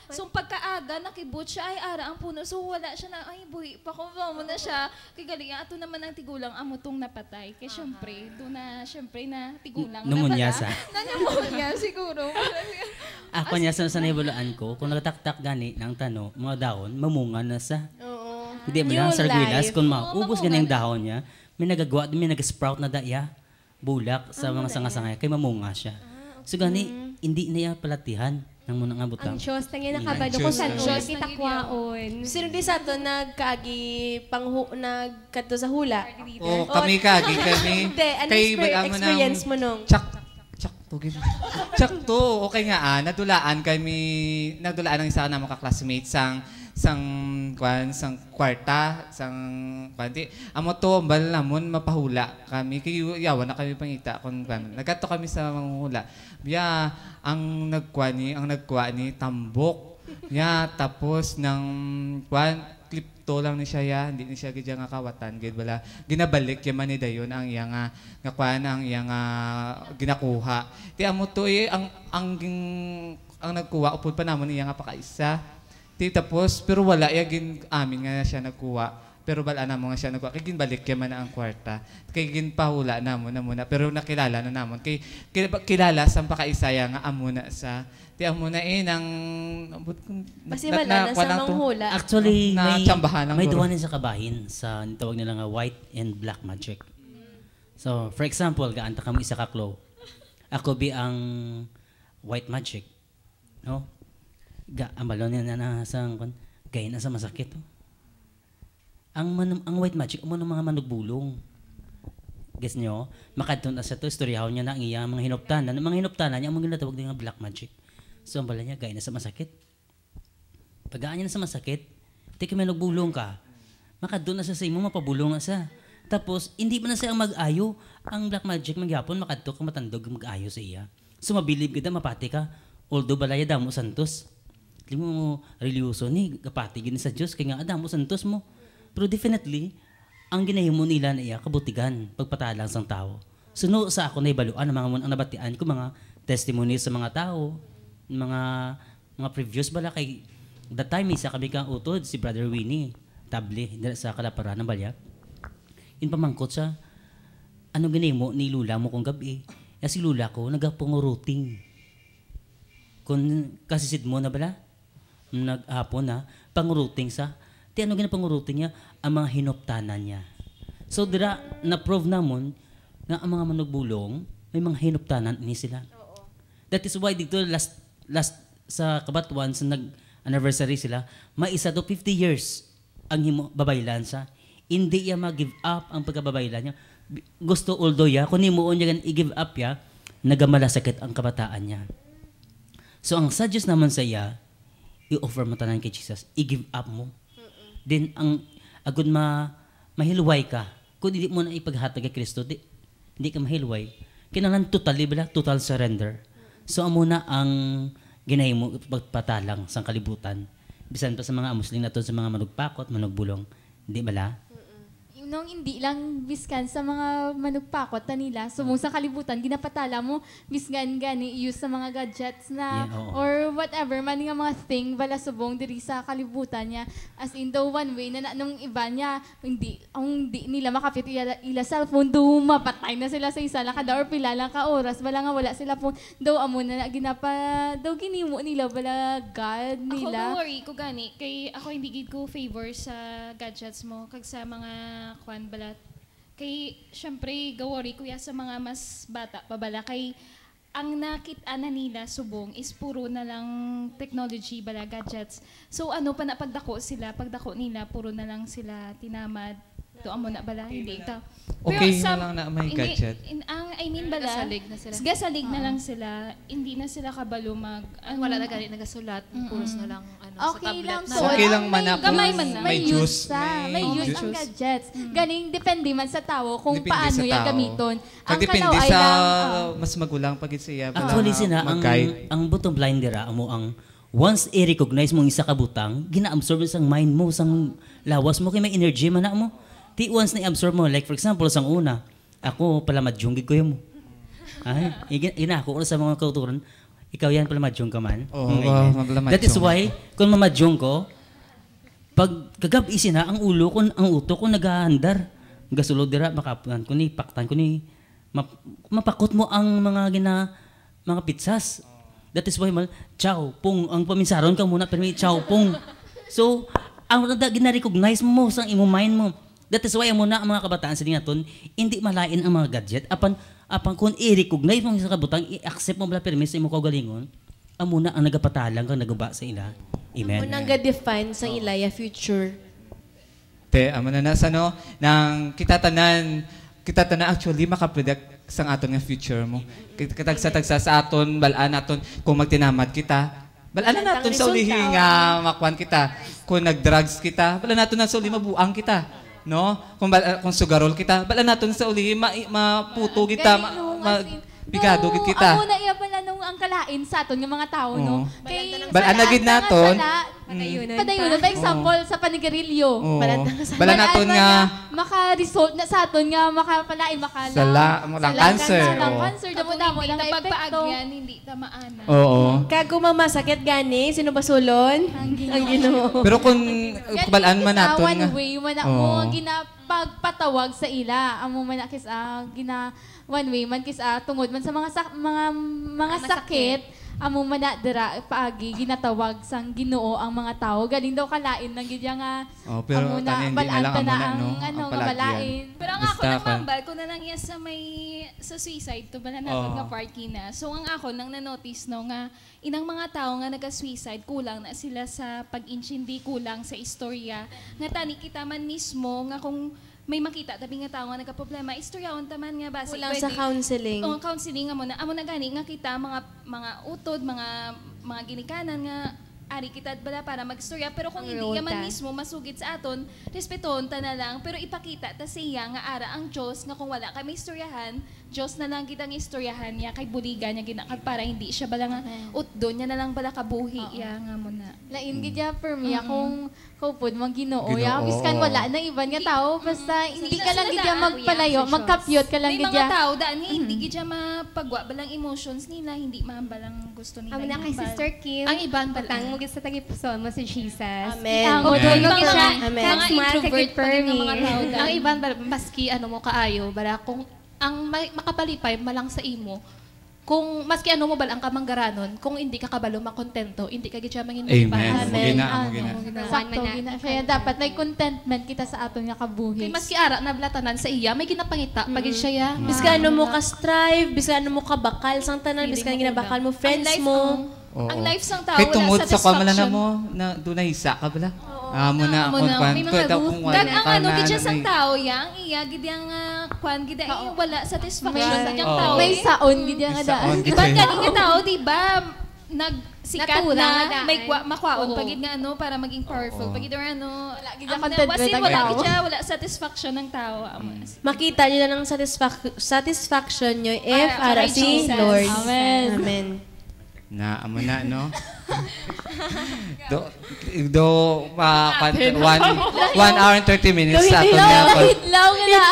so pagkaaga nakibot siya ay ara ang puno so wala siya na ay buhi pa ko mo na siya kay galing ato naman ang tigulang amo tong napatay kay syempre do na syempre na tigulang Numunya sa. Numunya siguro. Ako niya sa naibulaan ko, kung nagtaktak gani ng tano, mga dahon, mamunga na sa. Oo. Hindi mo lang, sardinas, kung maubos gani yung dahon niya, may nagagawa, may nag-sprout na daya, bulak sa mga sanga-sanga, kay mamunga siya. So gani, hindi na yung palatihan ng munang nga butang. Ang Diyos, tangin nakabalo ko sa Diyos. kitakwaon. Sino di sa to nagkagi nagkadto sa hula? Oh, kami kami. Hindi, ano experience mo nung? Tsak to. Okay nga nadulaan ng isa na mga classmates sang kwarta, amo to bal namon mapahula kami kay yawan na kami pangita kun nagato kami sa manghula. Biya ang nagkuha ni tambok. Ya tapos ng klipto lang ni siya ya, hindi ni siya gid nga kawatan gid bala. Ginabalik yaman ni dayon ang iya nga ang iya nga ginakuha. Ti amo to ang nagkuha upod pa namon iya nga pakaisa. Ti tapos pero wala gin amin nga siya nagkuha. Pero bala na mo nga siya nagkuha. Kay ginbalik yaman na ang kwarta. Kay ginpahula namon na muna. Pero nakilala na namon. Kay kilala sa pakaisaya nga amo na sa ti amo na nang Kasi wala na sa manghula. Actually, may guro. duwanin sa kabahin sa tawag nila nga white and black magic. So, for example, gaanta kamo isa ka klo. Ako bi ang white magic. No? Ambalon na sa gay na sa masakit. Oh. Ang white magic mo ng mga manugbulong. Guess nyo, makadto na sa to, istoryahan niya na ang iya mga hinuptanan. Ang mga hinuptanan niya, ang mga ginatawag din nga black magic. So, ang bala niya, gaya na sa masakit. Pag-aan niya na sa masakit, teka may nagbulong ka, makadto na sa imo, mapabulong na sa. Tapos, hindi pa na siya mag-ayo. Ang black magic, magyapon, makadto ka matandog, mag-ayo sa iya. So, mabilib kita, mapati ka. Although, balaya damo santos. Hindi mo religyoso ni, kapati gini sa Diyos, kaya nga, damo santos mo. Pero definitely, ang ginahimo nila na iya, kabutigan, pagpatalang sang tao. So, no, sa ako na ibaluan, ang nabatian ko, mga testimonies sa mga tao, mga previews bala kay that time isa kami kang utod si Brother Winnie Table sa Kalaparan ng Balyak. In pamangkot sa ano ginimo ni lula mo kung gabi. Si lula ko nagapanguruting. Kung kasisid mo na bala naghapon na panguruting sa ti ano ginapanguruting niya ang mga hinuptanan niya. So dira na-prove namon nga ang mga manugbulong may mga hinuptanan ni sila. That is why dito last sa kabatuan sa nag-anniversary sila, maisa to 50 years ang babaylan sa. Hindi ya mag-give up ang pagkababaylan niya. Gusto although ya, kung himuon niya i-give up ya, nagamalasakit ang kabataan niya. So ang suggest naman sa iya, i-offer mo tanan kay Jesus, i-give up mo. Then ang agud mahilway ka. Kung hindi mo na ipaghatag kay Kristo, hindi ka mahilway. Kinahanglan total surrender. So amo na ang ginahimo pagpatalang sang kalibutan. Bisan pa sa mga Muslim naton sa mga manugpakot, manugbulong, di bala? Nung hindi lang biskan sa mga manugpakot na nila, sa kalibutan, ginapatala mo, biskan gani, use sa mga gadgets na, or whatever, man nga mga thing, bala subong diri sa kalibutan niya. As in, the one way na nung iba niya, hindi nila makapit ila cellphone, do mapatay na sila sa isa lang kada or pila lang ka oras, bala nga wala sila phone, daw amo na daw ginimo nila, bala God nila. Ako worry ko gani, kay ako hindi gid ko favor sa gadgets mo, kag sa mga kwan balat. Kay syempre gawari kuya sa mga mas bata pa bala kay ang nakita na nila subong is puro na lang technology, bala gadgets. So ano pa na pagdako nila, puro na lang sila tinamad. Doon mo na bala, hindi ito. Okay na lang na may gadget. I mean bala, gasalig na lang sila, hindi na sila kabalo wala na gani nagasulat, puros na lang sa Okay tablet lang na. po. Okay lang man ako. Gamay man na. May juice. May use ang gadgets. Ganing depende man sa tao kung Depende paano sa yan tao. gamiton. Ang Depende kalaw ay sa lang, mas magulang pag siya. Actually, sina, ang bottom line dira, amo ang once i-recognize mo isa ka butang, gina-absorb sang mind mo, sang lawas mo, kay may energy man na mo. Ti once na-absorb mo, like for example, sang una, ako pala madyong ko mo. Ay, ginako ko sa mga kauturan, ikaw yan pala madyong ka man. That is why, kung mamadyong ko, pag kagabi na, ang ulo ko, ang uto ko nagahandar. Gasulod dira, makapunan ko ni, paktan ko ni, mapakot mo ang mga pitsas. That is why, chow, pong, ang paminsaron ka muna, pero may chow, pong. So, ang gina-recognize mo sa imo mind mo. That is why muna ang mga kabataan sa dingaton, hindi malain ang mga gadget. Apan kung i-recognize mo sa kabutang, i-accept mo bala permis sa imo kaugalingon, amuna ang nagapatalang kang naguba sa ila. Amen. Munang ga-define sa ilaya future. Te, amo na sa no, nang kita tanan actually makapredict sang aton nga future mo. Kitagsa sa aton, balaan aton kung magtinamad kita. Balaan naton sa ulihi nga makwan kita. Kung nag-drugs kita, balaan naton na sa uli mabuang kita. No? Kung sugarol kita, balaan naton sa uli maputo kita, bigado kita. Amo na iya pala nung ang kalain sa aton nga mga tao, no? Kay balaan na gid naton. Padayunan. For example, sa panigarilyo. Balaan naton nga maka-result na sa aton nga makapalain, lang cancer. Cancer, damo-damo lang epekto. Pagpaagyan, hindi tamaan. Oo. Kago mamasakit gani, sino basulon? Ang Ginoo. Pero kung balaan man naton one nga. way man mo ginapagpatawag sa ila, amo man kis one way man kis tungod man sa mga sakit, amo man dira paagi ginatawag sang Ginoo ang mga tao. Galing daw kalain nang gid nga. Pero amo na balanta na ang balain. Pero ang ako nang mambal ko na lang iya sa suicide to bala naton nga party na. So ang ako nang na-notice no nga inang mga tao nga naga-suicide kulang na sila sa pag-intindi, kulang sa istorya. Nga tani kita man mismo nga kung may makita tabi nga tao nga nagka-problema, istoryaon taman nga basi. Kulang sa counseling. Oo, counseling amo na gani nga kita mga utod, mga ginikanan nga ari kita bala para magstorya, pero kung hindi ka man mismo masugid sa aton, respeton ta na lang, pero ipakita ta siya nga ara ang Dios nga kung wala kami istoryahan, Dios na lang kitang istoryahan niya kay buligan niya ginakag para hindi siya bala nga utdo niya na lang bala kabuhi ya nga mo na. Lain gid ya per me kung kaupod mang Ginoo ya biskan wala na iban nga tao basta hindi ka lang gid magpalayo, magkapyot ka lang gid ya. May mga tao daan hindi gid mapagwa balang emotions nila, hindi maambalang gusto nila. Amo na kay Sister Kim. Ang iban patang mo gid sa tagipuson mo si Jesus. Amen. Ang Amen. mga introvert pa rin mga tao. Ang iban maski mo kaayo bara kung ang makapalipay malang sa imo, kung maski mo bal ang kamanggaranon, kung hindi ka kabalo makontento, hindi ka gid siya manginulipay. Amen. Sakto gina. Kaya dapat may contentment kita sa aton nga kabuhi. Kay maski ara nablatanan sa iya, may ginapangita pagid siya ya. Biskan mo ka strive, biskan mo ka bakal sang tanan, biskan ginabakal mo friends mo. Ang life sang tao kay wala tungod sa kamala na satisfaction. mo na dunay isa ka bala. Amo na May mga kung wala Kag ang ano gid siya sang tao yang iya gid yang kwan gid wala satisfaction sa yang tao. May saon gid nga daan. Ba't galing nga tao, di ba? Nagsikat Natura na, nga may makwaon, pagid nga para maging powerful. Pagid or Wala gid ang contentment wasin ang wala tao. gid siya, wala satisfaction ng tao. Makita niyo na ng satisfaction niyo if ara Ara si Jesus. Lord. Amen. Amen. na amo na no. do 1 hour and 30 minutes sa aton nga Hitlaw nga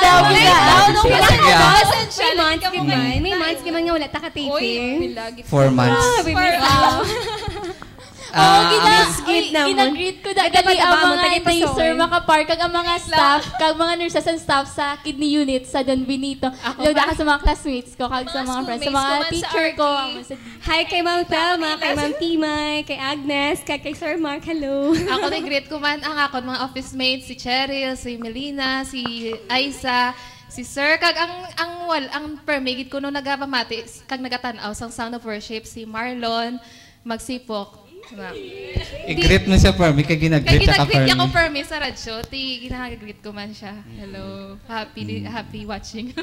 May months giman nga wala ta ka taping. 4 months. Ginag-greet ko dali ang mga taser makapark kag ang mga staff kag mga nurses and staff sa kidney unit sa Don Benito. Lalo ka sa mga classmates ko kag sa mga friends, sa mga teacher ko. Hi kay Ma'am Thelma, kay Ma'am Timay, kay Agnes, kay Sir Mark. Hello. Ako na greet ko man ang akon mga office mates, si Cheryl, si Melina, si Aisa, Si Sir, kag ang permigid ko nung nagapamati, kag nagatanaw sang Sound of Worship, si Marlon, magsipok. I-greet mo siya, Permi, kay ginag-greet Kaya ka, ginag-greet Permi. ako Permi sa radyo, ginag-greet ko man siya. Hello, happy watching.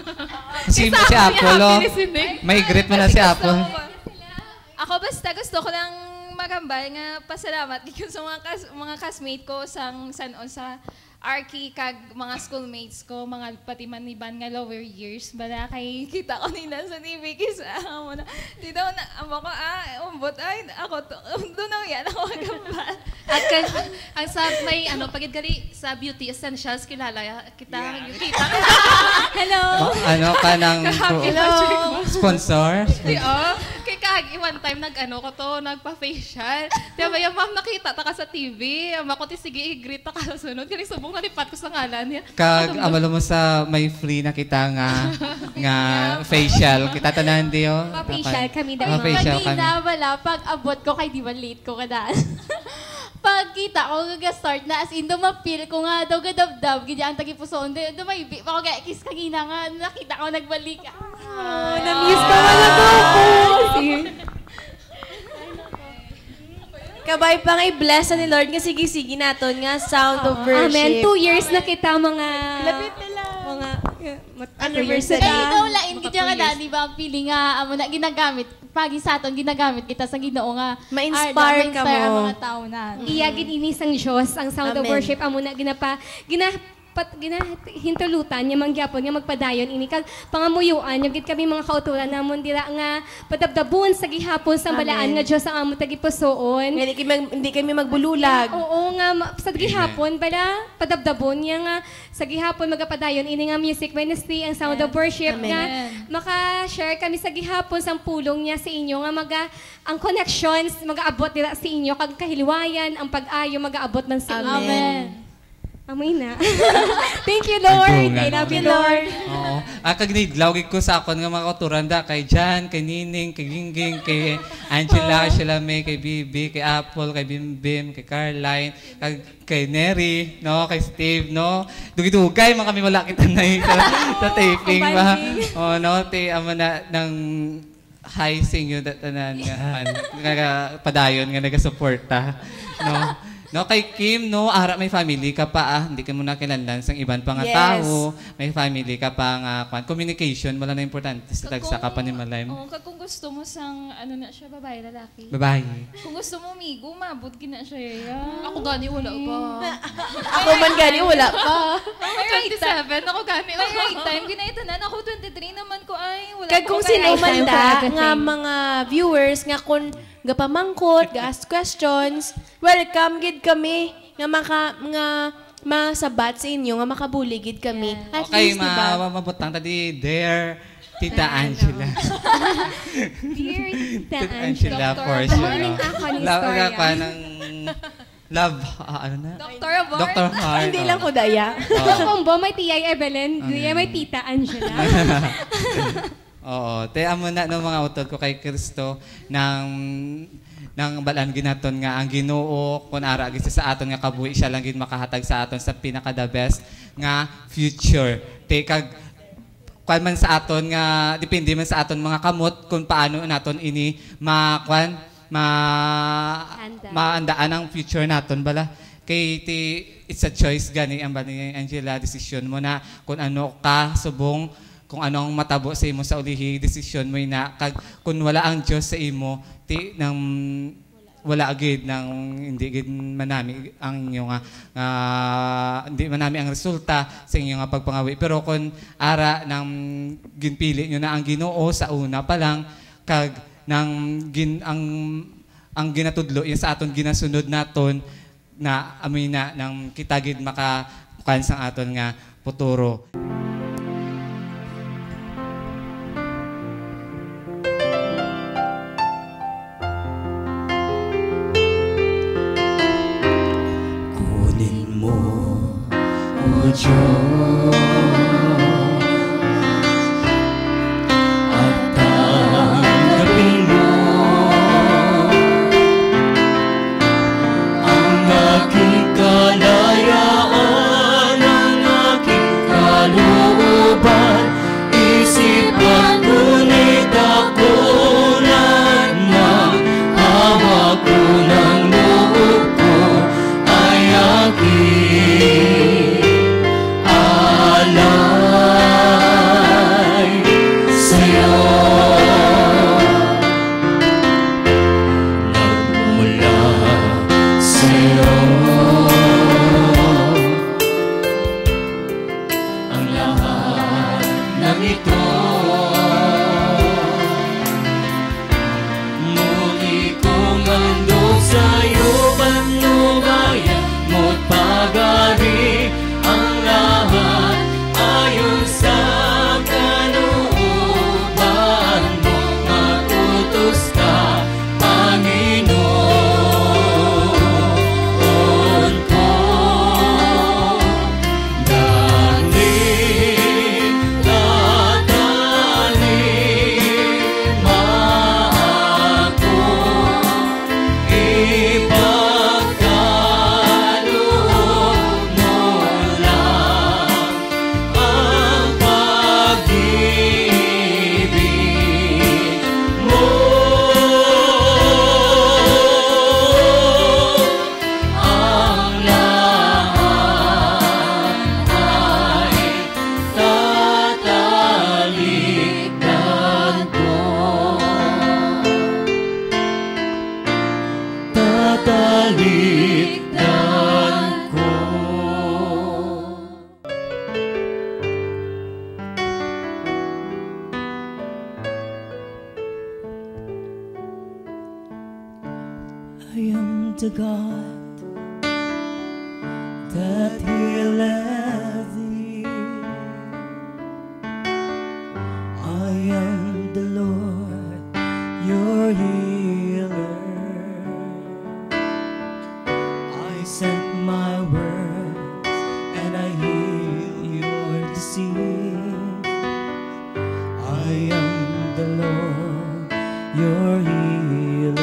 Si Apple, may greet mo na si Apple. Ako basta gusto ko lang magambal nga pasalamat kay sa mga classmate ko sang sa Arky kag mga schoolmates ko, mga pati man ni Ban nga lower years, bala kay kita ko nila sa TV kisa mo na. Di daw na amo ko umbot ay ako do na yan ako magambal. At ang sa may pagid gali sa Beauty Essentials kilala kita. Hello. Ano ka ng sponsor? Kay kag one time ko to nagpa-facial. Diba yung ma'am nakita ta ka sa TV, ako ti sige i-greet ta ka sa sunod kani subong nalipat ko sa ngalan niya. Kag amalo mo sa may free na kita nga facial. Kita tanan di oh. Pa-facial kami daw. Pa-facial kami. Kanina wala, pag abot ko kay di ba late ko kadaan. Pagkita ko, gaga-start na, as in, dumapil ko nga daw, gadabdab, ganyan ang tagipusoon, dumaybi pa ako, kiss kagina nga, nakita ko, nagbalik. Na-miss ka wala ko. Kabay pa nga i-bless ni Lord nga sige-sige naton nga sound of worship. Amen. 2 years na kita mga... Lapit na lang. Mga... Anniversary. Kaya ikaw lain, hindi ka na, di ba, ang feeling nga, amo na ginagamit, pagi sa aton, ginagamit kita sa Ginoo nga. Ma-inspire ka mo. ang mga tao na. Iyagin ini sang Diyos, ang sound of Amen. worship, amo na hintulutan niya mangyapon nga magpadayon ini kag pangamuyuan yung gid kami mga kauturan namon dira nga padabdabon sa gihapon sa balaan nga Dios ang amo tagipusoon. Hindi kami magbululag. Oo nga sa gihapon bala padabdabon niya nga sa gihapon magapadayon ini nga Music Wednesday ang sound of worship Amen. nga maka-share kami sa gihapon sang pulong niya sa inyo nga ang connections magaabot dira sa inyo kag kahilwayan ang pag-ayo magaabot man sa inyo. Amen. Amoy na. Thank you, Lord. I love you, Lord. Oo. Kagnidlaw ko sa akon nga mga kauturan da kay Jan, kay Nining, kay Gingging, kay Angela, kay Shalame, kay Bibi, kay Apple, kay Bimbim, kay Caroline, kay Neri, no, kay Steve, no. Dugay-dugay man kami wala kita na sa taping ba. Oh, no, amo na ng high sing yun tanan nga padayon nga naga-suporta, no. No, kay Kim, no, ara may family ka pa, hindi ka muna kilanlan sa ibang pa nga tao, may family ka pa nga, communication, wala na importante sa tagsa ka pa ni Malay mo. Kung gusto mo sang, na siya, babae, lalaki. Babae. Kung gusto mo, migo, mabot gina siya. Ako gani wala pa. Ako man gani wala pa. May 27, ako gani May right time, ginaitanan ako 23 naman ko ay wala. Kag kung sino man da nga mga viewers nga kun gapamangkot, ga-ask questions, welcome gid kami nga masabat sa inyo nga makabuligid kami. At Okay, least, diba? mabutang tadi there. Tita Angela. Dear Tita Tita Angela. Angela, for sure. Mamuling ako ng Love istorya. ka ng love, ano na? Dr. Abor. Dr. Heart. Hindi lang ko daya. Kung combo, may Tiyay Evelyn, may Tita Angela. Oo. Amo na ng mga utod ko kay Kristo nang balaan ginaton nga ang Ginoo kun ara gid sa aton nga kabuhi siya lang gid makahatag sa aton sa pinaka the best nga future. Kag kwan man sa aton nga depende man sa aton mga kamot kung paano naton ini maandaan ang future naton bala. Kay it's a choice gani ang bani Angela, decision mo na kung ano ka subong kung anong matabo sa imo sa ulihi, desisyon mo na kag kung wala ang Dios sa imo wala agid nang hindi gid manami ang inyo nga hindi manami ang resulta sa inyo nga pagpangawi, pero kung ara nang ginpili nyo na ang Ginoo sa una pa lang kag nang ang ginatudlo yung sa aton ginasunod naton na amoy na nang kita gid makakuan sang aton nga futuro. Diyos at tanggapin mo ang aking kalayaan, ang aking kalooban. I am the God that healeth thee. I am the Lord, your healer. I sent my words and I heal your disease. I am the Lord, your healer.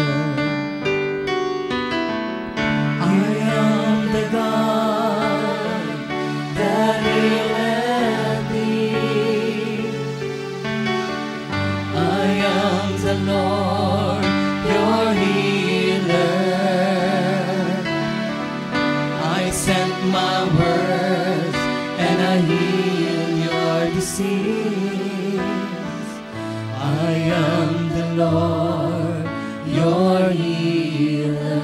I am the God that healeth thee. I am the Lord, your healer. I sent my words and I heal your disease. I am the Lord, your healer.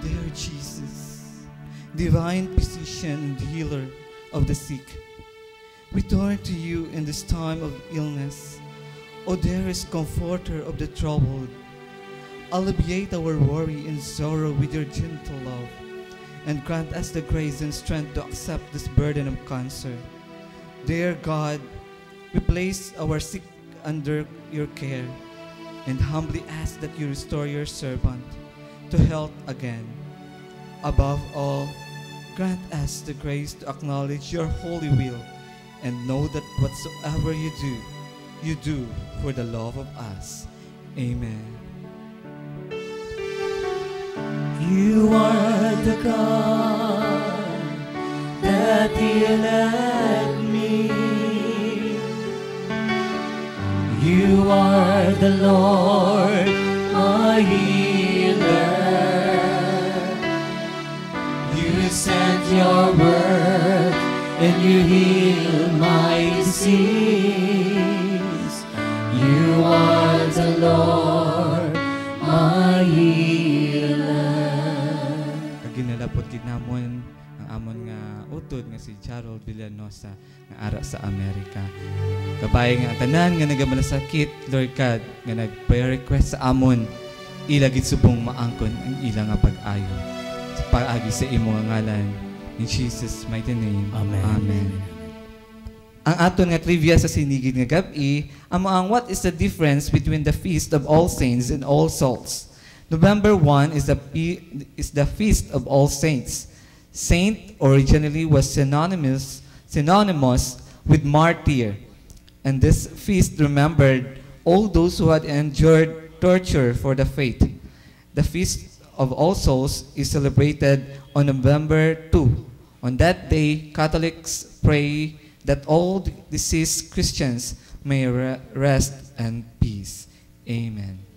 Dear Jesus, divine physician and healer of the sick, we turn to you in this time of illness. O dearest comforter of the troubled, alleviate our worry and sorrow with your gentle love, and grant us the grace and strength to accept this burden of cancer. Dear God, we place our sick under your care and humbly ask that you restore your servant to health again. Above all, grant us the grace to acknowledge your holy will and know that whatsoever you do for the love of us. Amen. You are the God that healeth me. You are the Lord, my healer. You sent your word and you heal my disease. You are the Lord, my healer. Ginalapot gid namon ang amon nga utod nga si Charles Villanosa nga ara sa Amerika. Kabay nga tanan nga nagamalasakit, Lord God, nga nag-prayer request sa amon, ila gid subong maangkon ang ila nga pag-ayo. Sa pag-agi sa imo nga ngalan, in Jesus mighty name. Amen. Amen. Ang aton nga trivia sa sinigid nga gabi, amo ang what is the difference between the Feast of All Saints and All Souls? November 1 is the Feast of All Saints. Saint originally was synonymous with martyr, and this feast remembered all those who had endured torture for the faith. The Feast of All Souls is celebrated on November 2. On that day, Catholics pray that all deceased Christians may rest in peace. Amen.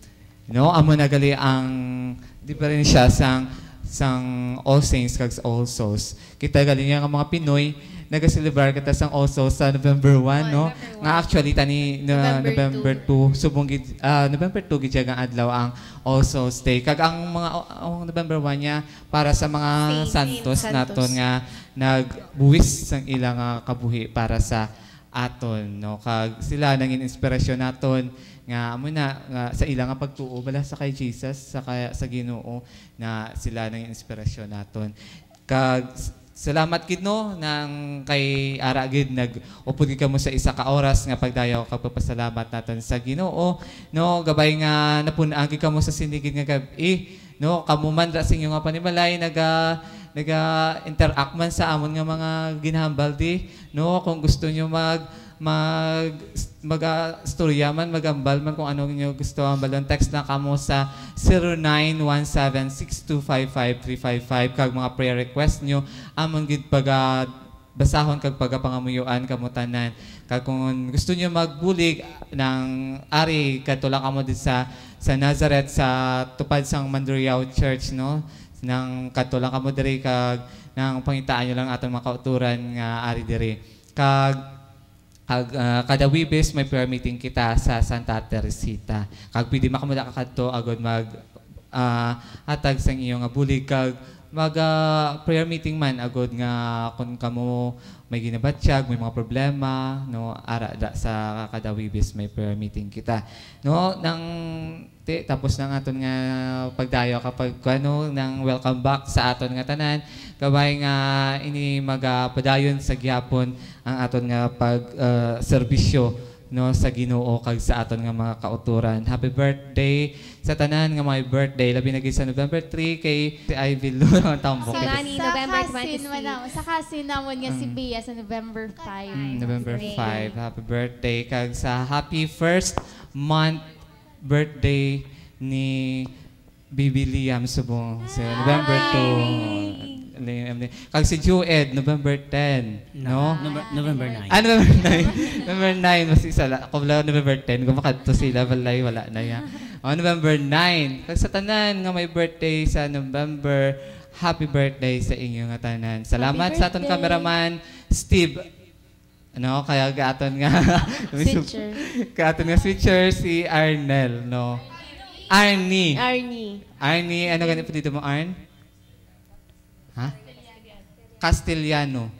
No, amo nagali ang di pa rin siya sang All Saints kag All Souls. Kita gali nga mga Pinoy nagaselebrar kita sang All Souls sa November 1, no? Nga actually tani November 2 subong gid November 2 gid nga adlaw ang All Souls Day. Kag ang mga November 1 niya para sa mga santos naton nga nagbuwis sang ilang kabuhi para sa aton, no? Kag sila nangin inspirasyon naton nga amo na nga sa ilang nga pagtuo bala sa kay Jesus sa Ginoo na sila nang inspirasyon naton. Kag salamat gid no nang kay ara gid nag-upod gid kamo sa isa ka oras nga pagdayaw kag papasalamat naton sa Ginoo, no? Gabay nga napun-an gid kamo sa sinigid nga gabi, no? Kamo man ra sa inyo nga panimalay naga-interact man sa amon nga mga ginhambal di, no? Kung gusto niyo storya man, magambal man kung ano niyo gusto ambalon, text na kamo sa 0917-6255-355 kag mga prayer request niyo amon gid basahon kag pagapangamuyuan kamo tanan. Kag kung gusto niyo magbulig ng ari katulak kamo din sa Nazareth sa tupad sang Mandurriao Church, no? Nang katulak kamo diri kag nang pangitaan niyo lang aton mga kauturan nga ari diri. Kag kada Wibes may prayer meeting kita sa Santa Teresita. Kag pwede makamula ka kadto agod mag hatag sang iyong bulig kag prayer meeting man agod nga kung kamo may ginabatsyag, may mga problema, no, ara da sa kadawibis may prayer meeting kita. No, tapos nang aton nga pagdayo kapag nang welcome back sa aton nga tanan, kabay nga ini magapadayon sa gihapon ang aton nga serbisyo no sa Ginoo kag sa aton nga mga kauturan. Happy birthday sa tanan nga may birthday labi na sa November 3 kay si Ivy Lu ang tambok. Si Nani, November 26. Sa kasin namon nga si Bea sa November 5. November 5. Happy birthday kag sa happy first month birthday ni Bibi Liam Subong sa November 2. Kag si Joed, November 10, no? November 9. November 9. November 9, mas isa lang. Kung wala November 10, kung makadto sila, wala na yan. November 9. Kag sa tanan nga may birthday sa November, happy birthday sa inyo nga tanan. Salamat sa aton cameraman, Steve. Ano, kaya gaton nga. Switcher. Gaton nga switcher, si Arnel, no? Arnie, ano ganito dito mo, Arn? Ha? Castellano.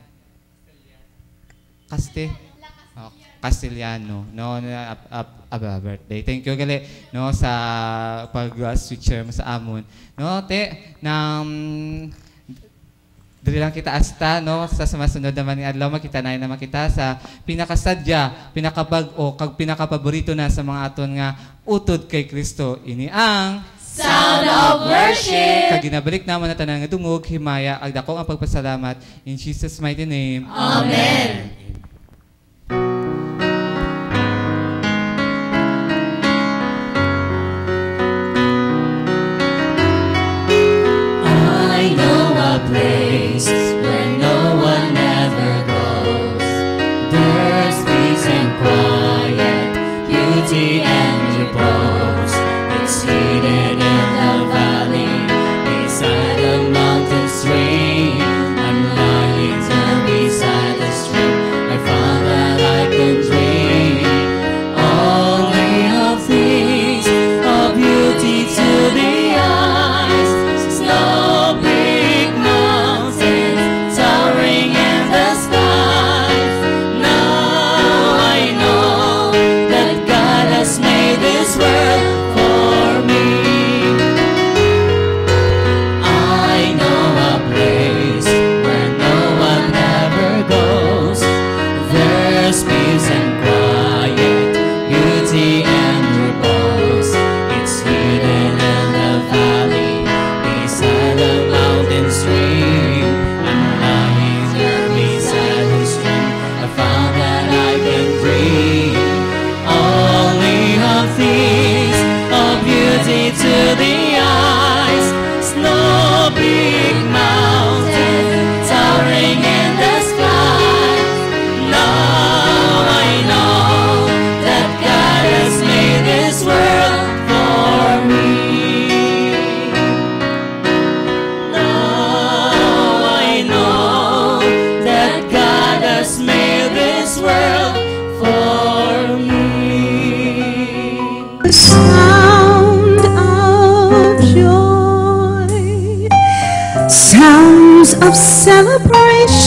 Castellano. No, birthday. Thank you gali no sa pag-switcher mo sa amon. No, dili lang kita asta no sa sumasunod naman ni adlaw makita na naman kita sa pinakasadya, pinakabag-o kag pinakapaborito na sa mga aton nga utod kay Kristo. Ini ang Sound of Worship! Kag ginabalik naman na tanan nga dungog, himaya, ag dako ang pagpasalamat. In Jesus' mighty name. Amen! I know a place where no one ever goes. There's peace and quiet, beauty and repose. It's hidden in the valley, beside a mountain stream. I'm lying there beside the stream. I found that I can dream only of things of beauty to the eyes. Snow big mountains towering in the sky. Now I know that God has made this world. To the eyes, snow big mountains towering in the sky. Now I know that God has made this world for me. Now I know that God has made this world for me. Sounds of celebration.